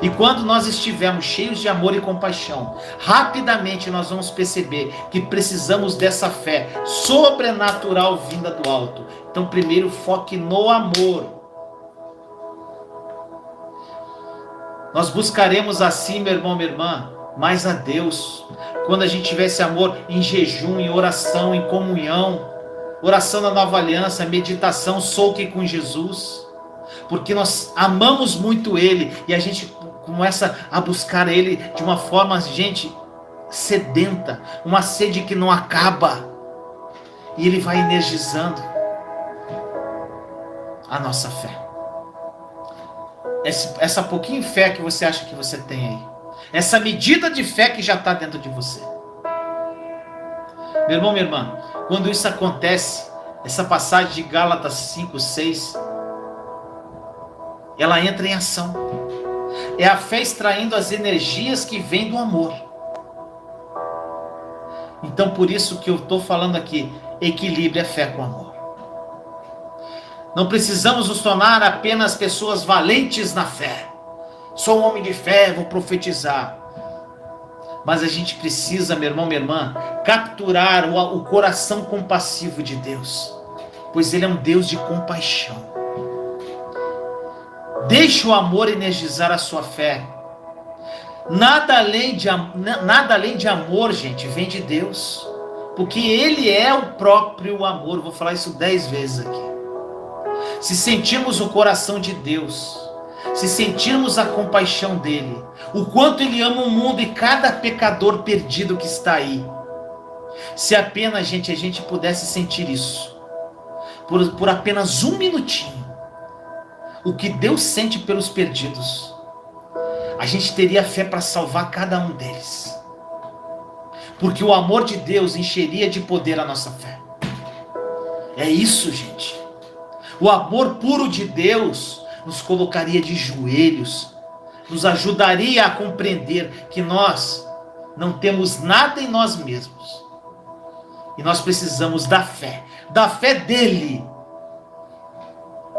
E quando nós estivermos cheios de amor e compaixão, rapidamente nós vamos perceber que precisamos dessa fé sobrenatural vinda do alto. Então, primeiro, foque no amor. Nós buscaremos assim, meu irmão, minha irmã, mais a Deus. Quando a gente tiver esse amor em jejum, em oração, em comunhão, oração da nova aliança, meditação, soque com Jesus. Porque nós amamos muito Ele e a gente começa a buscar Ele de uma forma, gente, sedenta, uma sede que não acaba. E Ele vai energizando a nossa fé. Essa pouquinho fé que você acha que você tem aí. Essa medida de fé que já está dentro de você. Meu irmão, minha irmã, quando isso acontece, essa passagem de Gálatas 5, 6, ela entra em ação. É a fé extraindo as energias que vêm do amor. Então, por isso que eu estou falando aqui, equilibre a fé com amor. Não precisamos nos tornar apenas pessoas valentes na fé. Sou um homem de fé, vou profetizar. Mas a gente precisa, meu irmão, minha irmã, capturar o coração compassivo de Deus. Pois Ele é um Deus de compaixão. Deixe o amor energizar a sua fé. Nada além de amor, gente, vem de Deus. Porque Ele é o próprio amor. Vou falar isso 10 vezes aqui. Se sentirmos o coração de Deus, se sentirmos a compaixão dEle, o quanto Ele ama o mundo e cada pecador perdido que está aí. Se apenas, gente, a gente pudesse sentir isso, por apenas um minutinho, o que Deus sente pelos perdidos, a gente teria fé para salvar cada um deles. Porque o amor de Deus encheria de poder a nossa fé. É isso, gente. O amor puro de Deus nos colocaria de joelhos, nos ajudaria a compreender que nós não temos nada em nós mesmos. E nós precisamos da fé dele.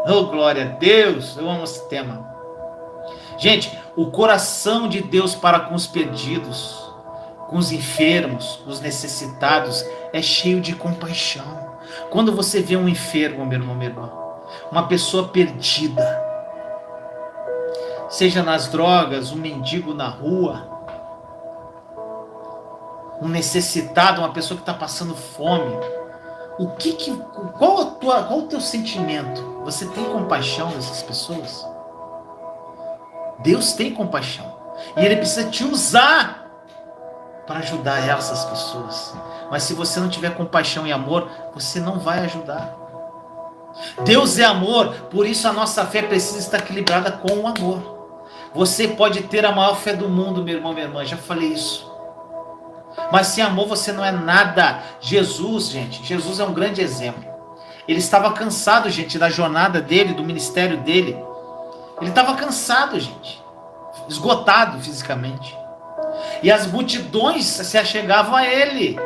Oh, glória a Deus, eu amo esse tema. Gente, o coração de Deus para com os perdidos, com os enfermos, com os necessitados, é cheio de compaixão. Quando você vê um enfermo, meu irmão, minha irmã, uma pessoa perdida, seja nas drogas, um mendigo na rua, um necessitado, uma pessoa que está passando fome, qual o teu sentimento? Você tem compaixão dessas pessoas? Deus tem compaixão e Ele precisa te usar para ajudar essas pessoas. Mas se você não tiver compaixão e amor, você não vai ajudar. Deus é amor, por isso a nossa fé precisa estar equilibrada com o amor. Você pode ter a maior fé do mundo, meu irmão, minha irmã, já falei isso. Mas sem amor você não é nada. Jesus é um grande exemplo. Ele estava cansado, gente, da jornada dele, do ministério dele. Ele estava cansado, gente, esgotado fisicamente. E as multidões se achegavam a ele.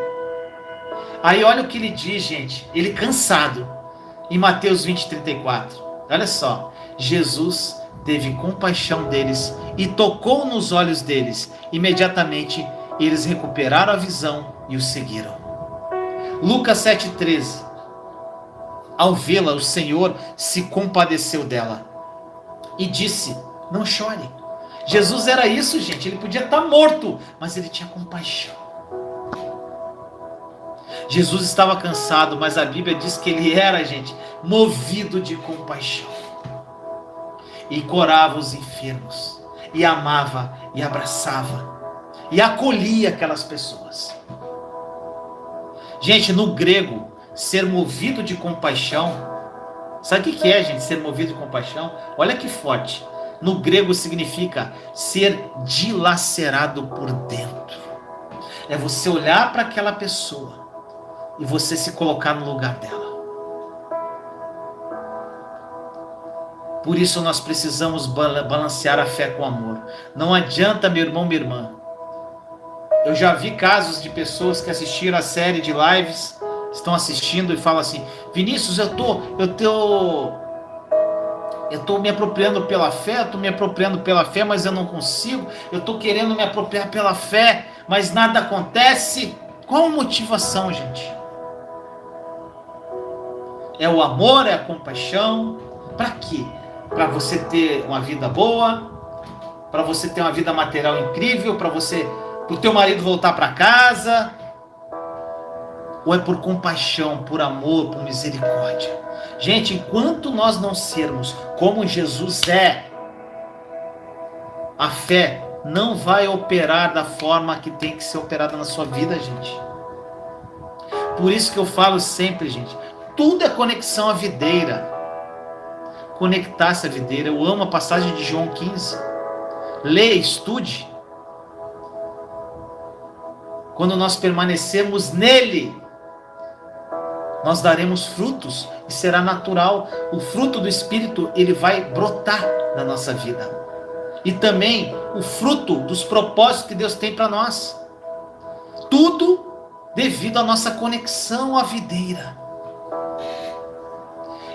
Aí olha o que ele diz, gente, ele cansado. Em Mateus 20, 34, olha só, Jesus teve compaixão deles e tocou nos olhos deles. Imediatamente eles recuperaram a visão e o seguiram. Lucas 7,13, ao vê-la, o Senhor se compadeceu dela e disse, não chore. Jesus era isso, gente, ele podia estar morto, mas ele tinha compaixão. Jesus estava cansado, mas a Bíblia diz que ele era, gente, movido de compaixão. E curava os enfermos, e amava, e abraçava, e acolhia aquelas pessoas. Gente, no grego, ser movido de compaixão, sabe o que é, gente, ser movido de compaixão? Olha que forte. No grego significa ser dilacerado por dentro. É você olhar para aquela pessoa e você se colocar no lugar dela. Por isso nós precisamos balancear a fé com o amor. Não adianta, meu irmão, minha irmã. Eu já vi casos de pessoas que assistiram a série de lives, estão assistindo e falam assim: Vinícius, eu tô me apropriando pela fé, mas eu não consigo. Eu tô querendo me apropriar pela fé, mas nada acontece. Qual a motivação, gente? É o amor, é a compaixão? Para quê? Para você ter uma vida boa, para você ter uma vida material incrível, para o teu marido voltar para casa? Ou é por compaixão, por amor, por misericórdia? Gente, enquanto nós não sermos como Jesus é, a fé não vai operar da forma que tem que ser operada na sua vida, gente. Por isso que eu falo sempre, gente, tudo é conexão à videira. Conectar-se à videira. Eu amo a passagem de João 15. Leia, estude. Quando nós permanecermos nele, nós daremos frutos e será natural. O fruto do Espírito, ele vai brotar na nossa vida. E também o fruto dos propósitos que Deus tem para nós. Tudo devido à nossa conexão à videira.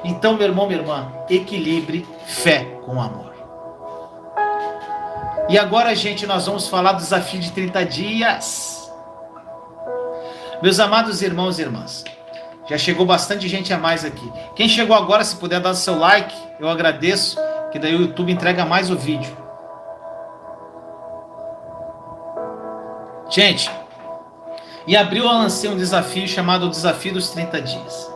Então, meu irmão, minha irmã, equilibre fé com amor. E agora, gente, nós vamos falar do desafio de 30 dias. Meus amados irmãos e irmãs, já chegou bastante gente a mais aqui. Quem chegou agora, se puder dar seu like, eu agradeço, que daí o YouTube entrega mais o vídeo. Gente, em abril eu lancei um desafio chamado o Desafio dos 30 Dias.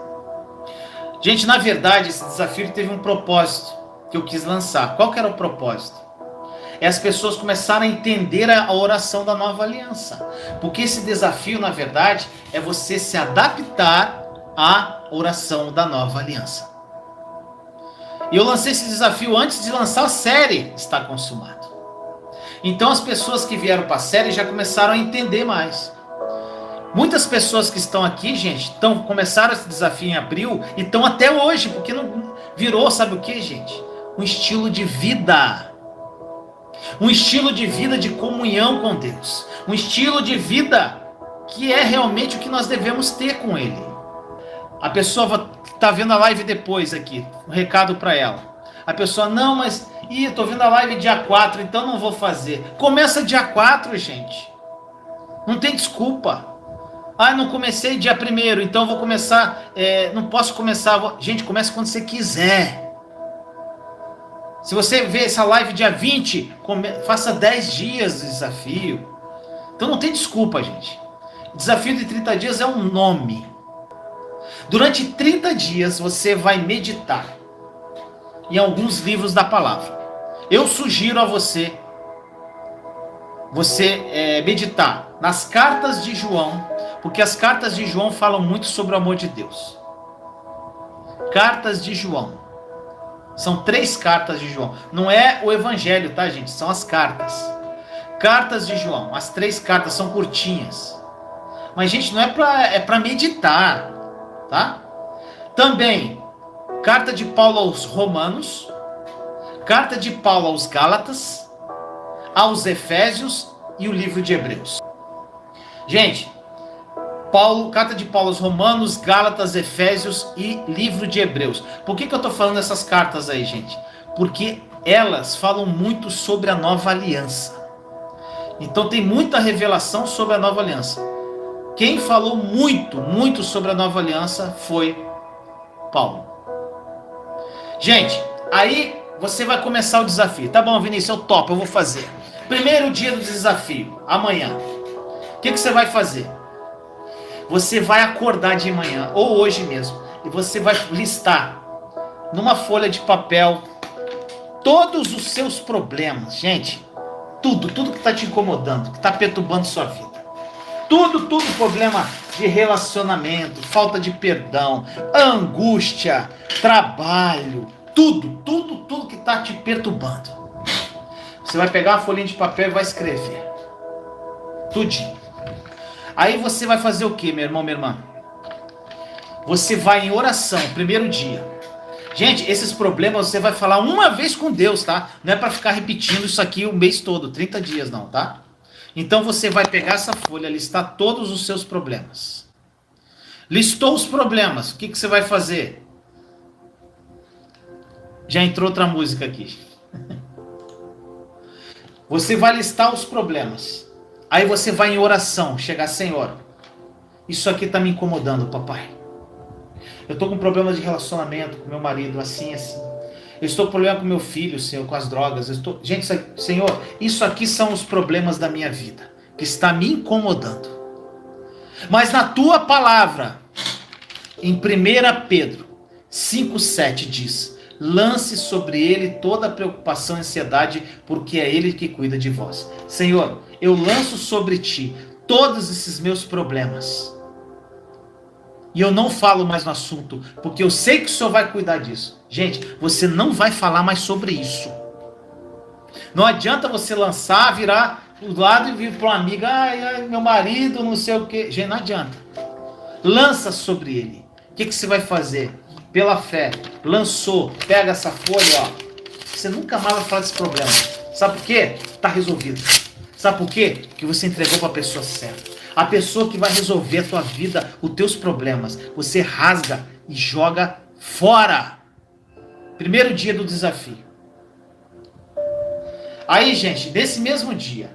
Gente, na verdade, esse desafio teve um propósito que eu quis lançar. Qual que era o propósito? As pessoas começaram a entender a oração da nova aliança. Porque esse desafio, na verdade, é você se adaptar à oração da nova aliança. E eu lancei esse desafio antes de lançar a série Está Consumado. Então as pessoas que vieram para a série já começaram a entender mais. Muitas pessoas que estão aqui, gente, começaram esse desafio em abril e estão até hoje, porque não virou, sabe o que, gente? Um estilo de vida. Um estilo de vida de comunhão com Deus. Um estilo de vida que é realmente o que nós devemos ter com Ele. A pessoa está vendo a live depois aqui, um recado para ela. A pessoa, não, mas estou vendo a live dia 4, então não vou fazer. Começa dia 4, gente. Não tem desculpa. Não comecei dia 1º, então vou começar, não posso começar. Gente, comece quando você quiser. Se você vê essa live dia 20, faça 10 dias de desafio. Então não tem desculpa, gente. Desafio de 30 dias é um nome. Durante 30 dias você vai meditar em alguns livros da palavra. Eu sugiro a você meditar nas cartas de João, porque as cartas de João falam muito sobre o amor de Deus. Cartas de João. São 3 cartas de João. Não é o evangelho, tá, gente? São as cartas. Cartas de João. As 3 cartas são curtinhas. Mas, gente, não é para meditar, tá? Também, carta de Paulo aos Romanos, carta de Paulo aos Gálatas, aos Efésios e o livro de Hebreus. Gente, carta de Paulo aos Romanos, Gálatas, Efésios e livro de Hebreus. Por que eu estou falando dessas cartas aí, gente? Porque elas falam muito sobre a nova aliança. Então tem muita revelação sobre a nova aliança. Quem falou muito sobre a nova aliança foi Paulo. Gente, aí você vai começar o desafio. Tá bom, Vinícius, eu topo, eu vou fazer. Primeiro dia do desafio, amanhã. O que você vai fazer? Você vai acordar de manhã, ou hoje mesmo, e você vai listar numa folha de papel todos os seus problemas, gente. Tudo que está te incomodando, que está perturbando sua vida. Tudo problema de relacionamento, falta de perdão, angústia, trabalho, tudo que está te perturbando. Você vai pegar uma folhinha de papel e vai escrever. Tudinho. Aí você vai fazer o que, meu irmão, minha irmã? Você vai em oração, primeiro dia. Gente, esses problemas você vai falar uma vez com Deus, tá? Não é para ficar repetindo isso aqui o mês todo, 30 dias não, tá? Então você vai pegar essa folha, listar todos os seus problemas. Listou os problemas, o que você vai fazer? Já entrou outra música aqui. Você vai listar os problemas. Aí você vai em oração, chegar, Senhor, isso aqui está me incomodando, papai. Eu estou com problemas de relacionamento com meu marido, assim. Eu estou com problema com meu filho, Senhor, com as drogas. Gente, Senhor, isso aqui são os problemas da minha vida, que está me incomodando. Mas na tua palavra, em 1 Pedro 5,7 diz: lance sobre ele toda a preocupação e ansiedade, porque é ele que cuida de vós. Senhor, eu lanço sobre ti todos esses meus problemas. E eu não falo mais no assunto, porque eu sei que o Senhor vai cuidar disso. Gente, você não vai falar mais sobre isso. Não adianta você lançar, virar do lado e vir para uma amiga, ai, meu marido, não sei o quê. Gente, não adianta. Lança sobre ele. O que você vai fazer? Pela fé, lançou, pega essa folha, ó. Você nunca mais vai falar desse problema. Sabe por quê? Está resolvido. Sabe por quê? Que você entregou para a pessoa certa. A pessoa que vai resolver a tua vida, os teus problemas. Você rasga e joga fora. Primeiro dia do desafio. Aí, gente, nesse mesmo dia,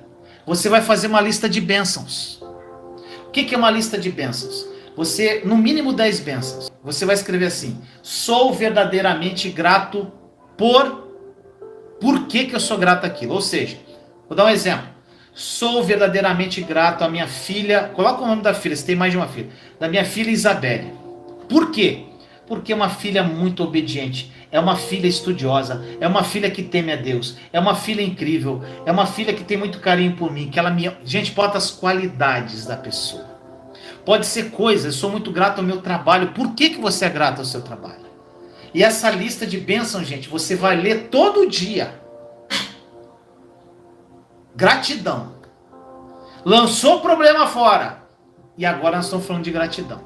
você vai fazer uma lista de bênçãos. O que é uma lista de bênçãos? Você, no mínimo 10 bênçãos. Você vai escrever assim: sou verdadeiramente grato por que eu sou grato àquilo. Ou seja, vou dar um exemplo. Sou verdadeiramente grato à minha filha. Coloca o nome da filha, se tem mais de uma filha. Da minha filha Isabelle. Por quê? Porque é uma filha muito obediente. É uma filha estudiosa. É uma filha que teme a Deus. É uma filha incrível. É uma filha que tem muito carinho por mim. Que ela me... Gente, bota as qualidades da pessoa. Pode ser coisa. Eu sou muito grato ao meu trabalho. Por que você é grato ao seu trabalho? E essa lista de bênçãos, gente, você vai ler todo dia. Gratidão. Lançou o problema fora. E agora nós estamos falando de gratidão.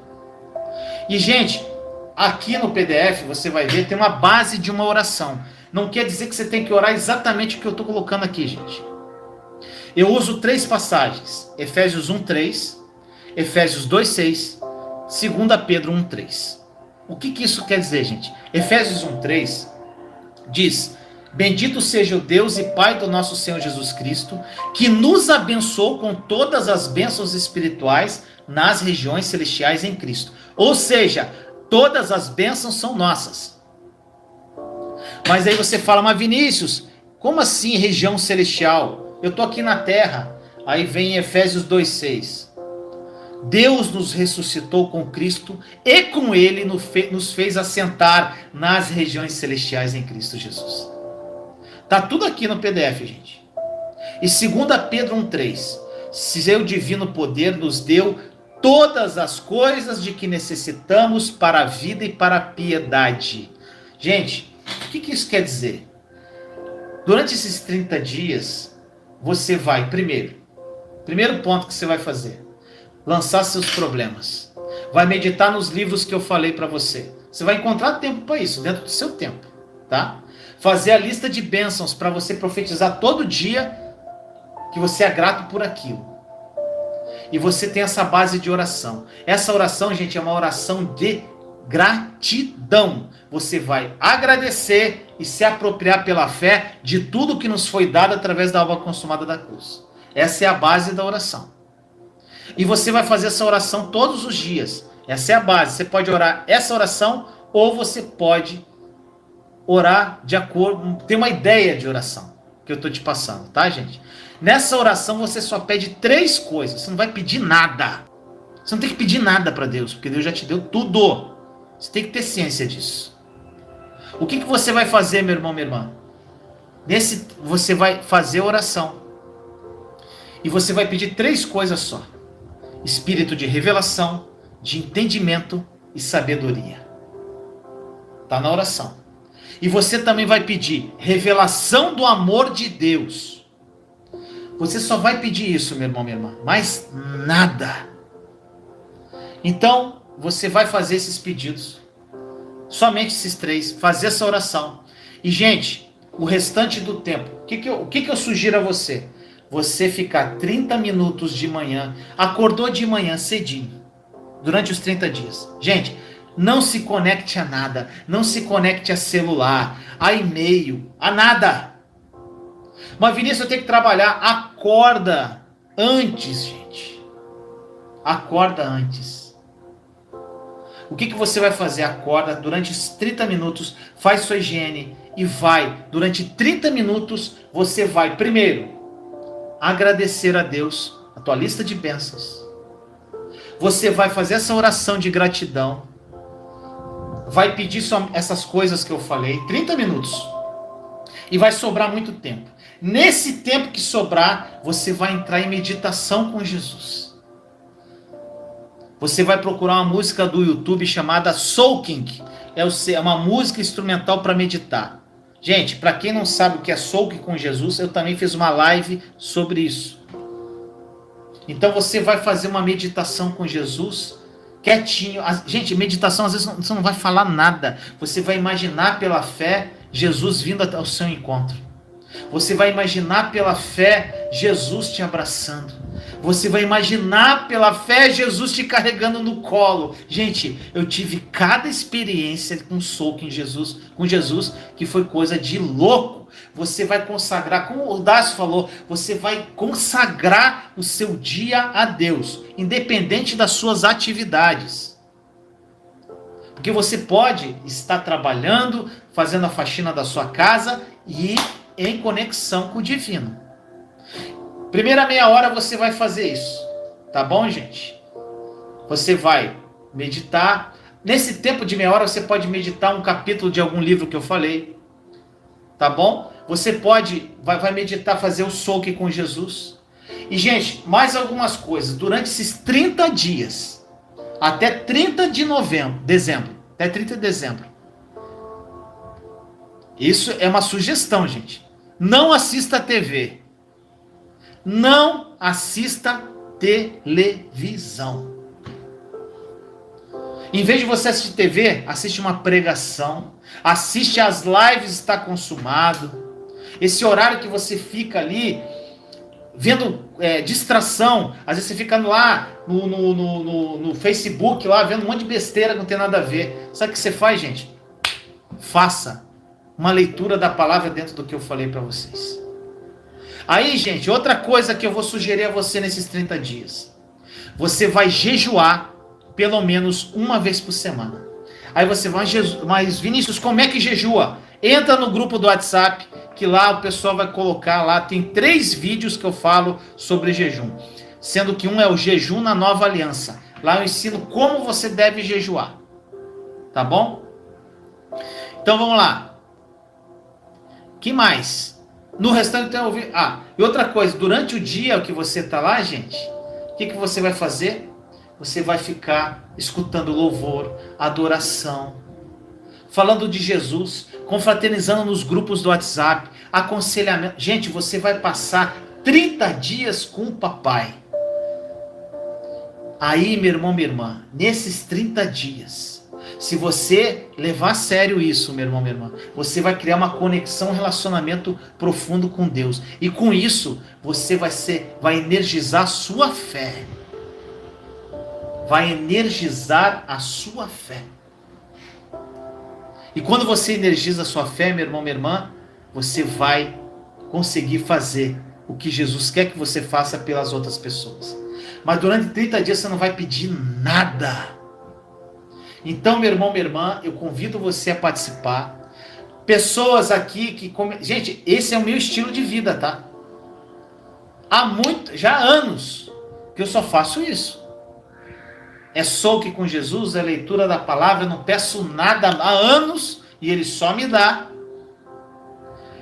E, gente, aqui no PDF você vai ver, tem uma base de uma oração. Não quer dizer que você tem que orar exatamente o que eu estou colocando aqui, gente. Eu uso 3 passagens. Efésios 1:3, Efésios 2:6, 2 Pedro 1:3. O que isso quer dizer, gente? Efésios 1:3 diz: bendito seja o Deus e Pai do nosso Senhor Jesus Cristo, que nos abençoou com todas as bênçãos espirituais nas regiões celestiais em Cristo. Ou seja, todas as bênçãos são nossas. Mas aí você fala, mas Vinícius, como assim região celestial? Eu estou aqui na terra. Aí vem Efésios 2:6. Deus nos ressuscitou com Cristo e com Ele nos fez assentar nas regiões celestiais em Cristo Jesus. Tá tudo aqui no PDF, gente. E 2 Pedro 1:3. Seu divino poder nos deu todas as coisas de que necessitamos para a vida e para a piedade. Gente, o que isso quer dizer? Durante esses 30 dias, você vai, primeiro ponto que você vai fazer, lançar seus problemas. Vai meditar nos livros que eu falei para você. Você vai encontrar tempo para isso, dentro do seu tempo, tá? Fazer a lista de bênçãos para você profetizar todo dia que você é grato por aquilo. E você tem essa base de oração. Essa oração, gente, é uma oração de gratidão. Você vai agradecer e se apropriar pela fé de tudo que nos foi dado através da obra consumada da cruz. Essa é a base da oração. E você vai fazer essa oração todos os dias. Essa é a base. Você pode orar essa oração ou você pode orar de acordo, ter uma ideia de oração que eu estou te passando, tá, gente? Nessa oração você só pede 3 coisas. Você não vai pedir nada. Você não tem que pedir nada para Deus, porque Deus já te deu tudo. Você tem que ter ciência disso. O que você vai fazer, meu irmão, minha irmã? Você vai fazer oração. E você vai pedir 3 coisas só: espírito de revelação, de entendimento e sabedoria. Tá na oração. E você também vai pedir revelação do amor de Deus. Você só vai pedir isso, meu irmão, minha irmã. Mais nada. Então, você vai fazer esses pedidos. Somente esses 3, fazer essa oração. E, gente, o restante do tempo, o que eu sugiro a você? Você ficar 30 minutos de manhã, acordou de manhã cedinho, durante os 30 dias. Gente, não se conecte a nada, não se conecte a celular, a e-mail, a nada. Mas Vinícius, eu tenho que trabalhar. Acorda antes, gente. Acorda antes. O que você vai fazer? Acorda durante os 30 minutos, faz sua higiene e vai. Durante 30 minutos, você vai, primeiro, agradecer a Deus, a tua lista de bênçãos. Você vai fazer essa oração de gratidão. Vai pedir só essas coisas que eu falei, 30 minutos. E vai sobrar muito tempo. Nesse tempo que sobrar, você vai entrar em meditação com Jesus. Você vai procurar uma música do YouTube chamada Soaking. É uma música instrumental para meditar. Gente, para quem não sabe o que é Soaking com Jesus, eu também fiz uma live sobre isso. Então você vai fazer uma meditação com Jesus, quietinho. Gente, meditação às vezes você não vai falar nada. Você vai imaginar pela fé Jesus vindo ao seu encontro. Você vai imaginar pela fé Jesus te abraçando. Você vai imaginar pela fé Jesus te carregando no colo. Gente, eu tive cada experiência com soco com Jesus, que foi coisa de louco. Você vai consagrar, como o Dácio falou, você vai consagrar o seu dia a Deus, independente das suas atividades. Porque você pode estar trabalhando, fazendo a faxina da sua casa e em conexão com o divino. Primeira meia hora você vai fazer isso, tá bom, gente? Você vai meditar. Nesse tempo de meia hora você pode meditar um capítulo de algum livro que eu falei, tá bom? Você vai meditar, fazer o soque com Jesus. E, gente, mais algumas coisas. Durante esses 30 dias, até 30 de dezembro, até 30 de dezembro. Isso é uma sugestão, gente. Não assista TV. Não assista televisão. Em vez de você assistir TV, assiste uma pregação, assiste as lives, está consumado. Esse horário que você fica ali vendo distração, às vezes você fica lá no Facebook, lá vendo um monte de besteira que não tem nada a ver. Sabe o que você faz, gente? Faça uma leitura da palavra dentro do que eu falei para vocês. Aí, gente, outra coisa que eu vou sugerir a você nesses 30 dias. Você vai jejuar pelo menos uma vez por semana. Aí você vai, mas Vinícius, como é que jejua? Entra no grupo do WhatsApp, que lá o pessoal vai colocar lá, tem 3 vídeos que eu falo sobre jejum. Sendo que um é o jejum na nova aliança. Lá eu ensino como você deve jejuar. Tá bom? Então vamos lá. Que mais? No restante tem ouvir. E outra coisa, durante o dia que você tá lá, gente, o que você vai fazer? Você vai ficar escutando louvor, adoração, falando de Jesus, confraternizando nos grupos do WhatsApp, aconselhamento. Gente, você vai passar 30 dias com o papai. Aí, meu irmão, minha irmã, nesses 30 dias, se você levar a sério isso, meu irmão, minha irmã, você vai criar uma conexão, um relacionamento profundo com Deus. E com isso, você vai energizar a sua fé. Vai energizar a sua fé. E quando você energiza a sua fé, meu irmão, minha irmã, você vai conseguir fazer o que Jesus quer que você faça pelas outras pessoas. Mas durante 30 dias você não vai pedir nada. Então, meu irmão, minha irmã, eu convido você a participar. Pessoas aqui que... Gente, esse é o meu estilo de vida, tá? Já há anos que eu só faço isso. É soque com Jesus, é leitura da palavra, eu não peço nada há anos e ele só me dá.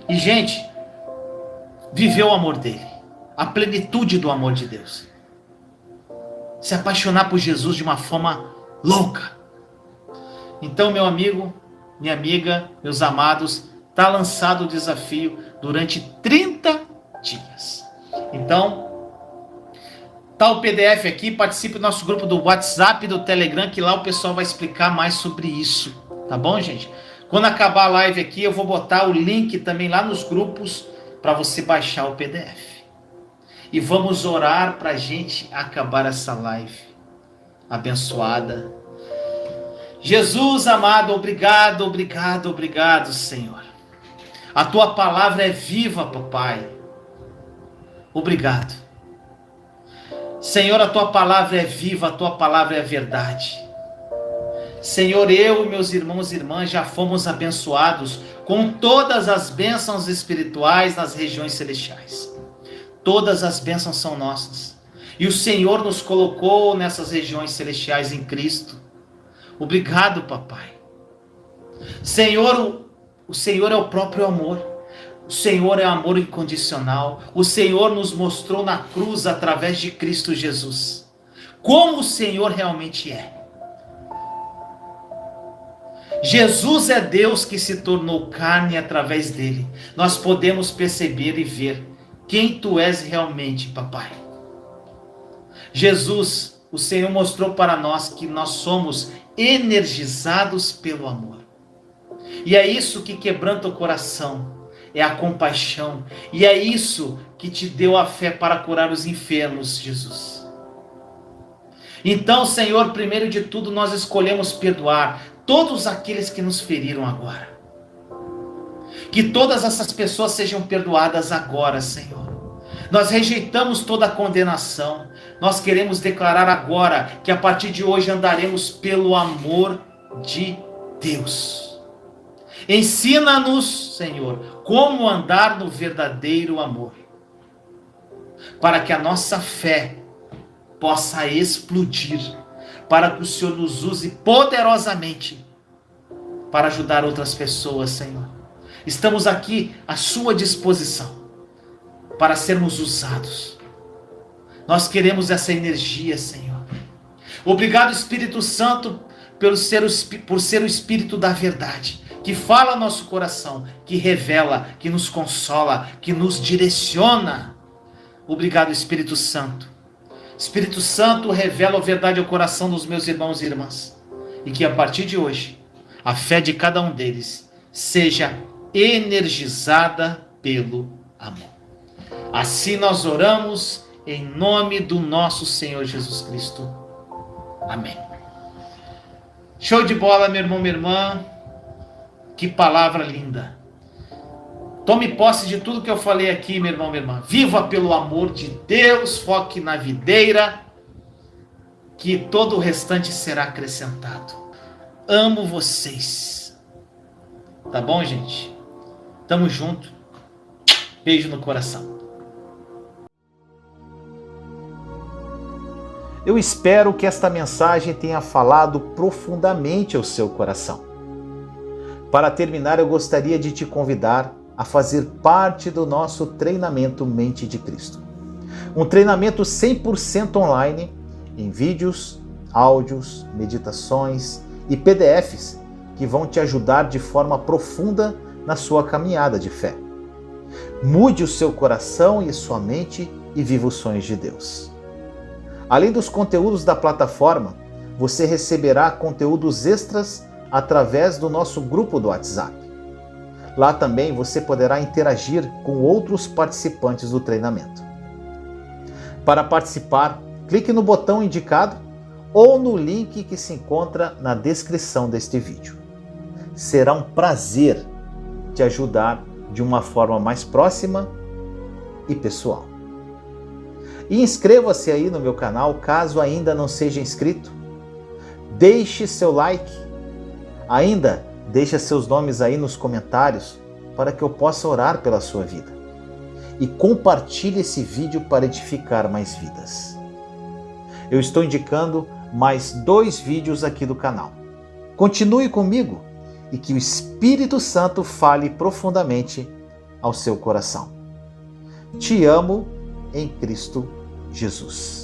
E, gente, viver o amor dele, a plenitude do amor de Deus. Se apaixonar por Jesus de uma forma louca. Então, meu amigo, minha amiga, meus amados, está lançado o desafio durante 30 dias. Então, tá o PDF aqui, participe do nosso grupo do WhatsApp e do Telegram, que lá o pessoal vai explicar mais sobre isso, Tá bom, gente? Quando acabar a live aqui, eu vou botar o link também lá nos grupos para você baixar o PDF. E vamos orar para a gente acabar essa live abençoada. Jesus amado, obrigado, obrigado, obrigado, Senhor. A tua palavra é viva, papai. Obrigado. Senhor, a tua palavra é viva, a tua palavra é verdade. Senhor, eu e meus irmãos e irmãs já fomos abençoados com todas as bênçãos espirituais nas regiões celestiais. Todas as bênçãos são nossas. E o Senhor nos colocou nessas regiões celestiais em Cristo. Obrigado, papai. Senhor, o Senhor é o próprio amor. O Senhor é amor incondicional. O Senhor nos mostrou na cruz através de Cristo Jesus como o Senhor realmente é. Jesus é Deus que se tornou carne através dele. Nós podemos perceber e ver quem tu és realmente, papai. Jesus, o Senhor mostrou para nós que nós somos energizados pelo amor. E é isso que quebranta o coração, é a compaixão. E é isso que te deu a fé para curar os enfermos, Jesus. Então, Senhor, primeiro de tudo, nós escolhemos perdoar todos aqueles que nos feriram agora. Que todas essas pessoas sejam perdoadas agora, Senhor. Nós rejeitamos toda a condenação. Nós queremos declarar agora que a partir de hoje andaremos pelo amor de Deus. Ensina-nos, Senhor, como andar no verdadeiro amor, para que a nossa fé possa explodir, para que o Senhor nos use poderosamente para ajudar outras pessoas, Senhor. Estamos aqui à sua disposição para sermos usados. Nós queremos essa energia, Senhor. Obrigado, Espírito Santo, por ser o Espírito da verdade, que fala ao nosso coração, que revela, que nos consola, que nos direciona. Obrigado, Espírito Santo. Espírito Santo, revela a verdade ao coração dos meus irmãos e irmãs. E que a partir de hoje, a fé de cada um deles seja energizada pelo amor. Assim nós oramos em nome do nosso Senhor Jesus Cristo. Amém. Show de bola, meu irmão, minha irmã. Que palavra linda. Tome posse de tudo que eu falei aqui, meu irmão, minha irmã. Viva pelo amor de Deus, foque na videira, que todo o restante será acrescentado. Amo vocês. Tá bom, gente? Tamo junto. Beijo no coração. Eu espero que esta mensagem tenha falado profundamente ao seu coração. Para terminar, eu gostaria de te convidar a fazer parte do nosso treinamento Mente de Cristo. Um treinamento 100% online, em vídeos, áudios, meditações e PDFs que vão te ajudar de forma profunda na sua caminhada de fé. Mude o seu coração e sua mente e viva os sonhos de Deus. Além dos conteúdos da plataforma, você receberá conteúdos extras através do nosso grupo do WhatsApp. Lá também você poderá interagir com outros participantes do treinamento. Para participar, clique no botão indicado ou no link que se encontra na descrição deste vídeo. Será um prazer te ajudar de uma forma mais próxima e pessoal. E inscreva-se aí no meu canal caso ainda não seja inscrito. Deixe seu like. Ainda deixe seus nomes aí nos comentários para que eu possa orar pela sua vida. E compartilhe esse vídeo para edificar mais vidas. Eu estou indicando mais 2 vídeos aqui do canal. Continue comigo e que o Espírito Santo fale profundamente ao seu coração. Te amo em Cristo Jesus.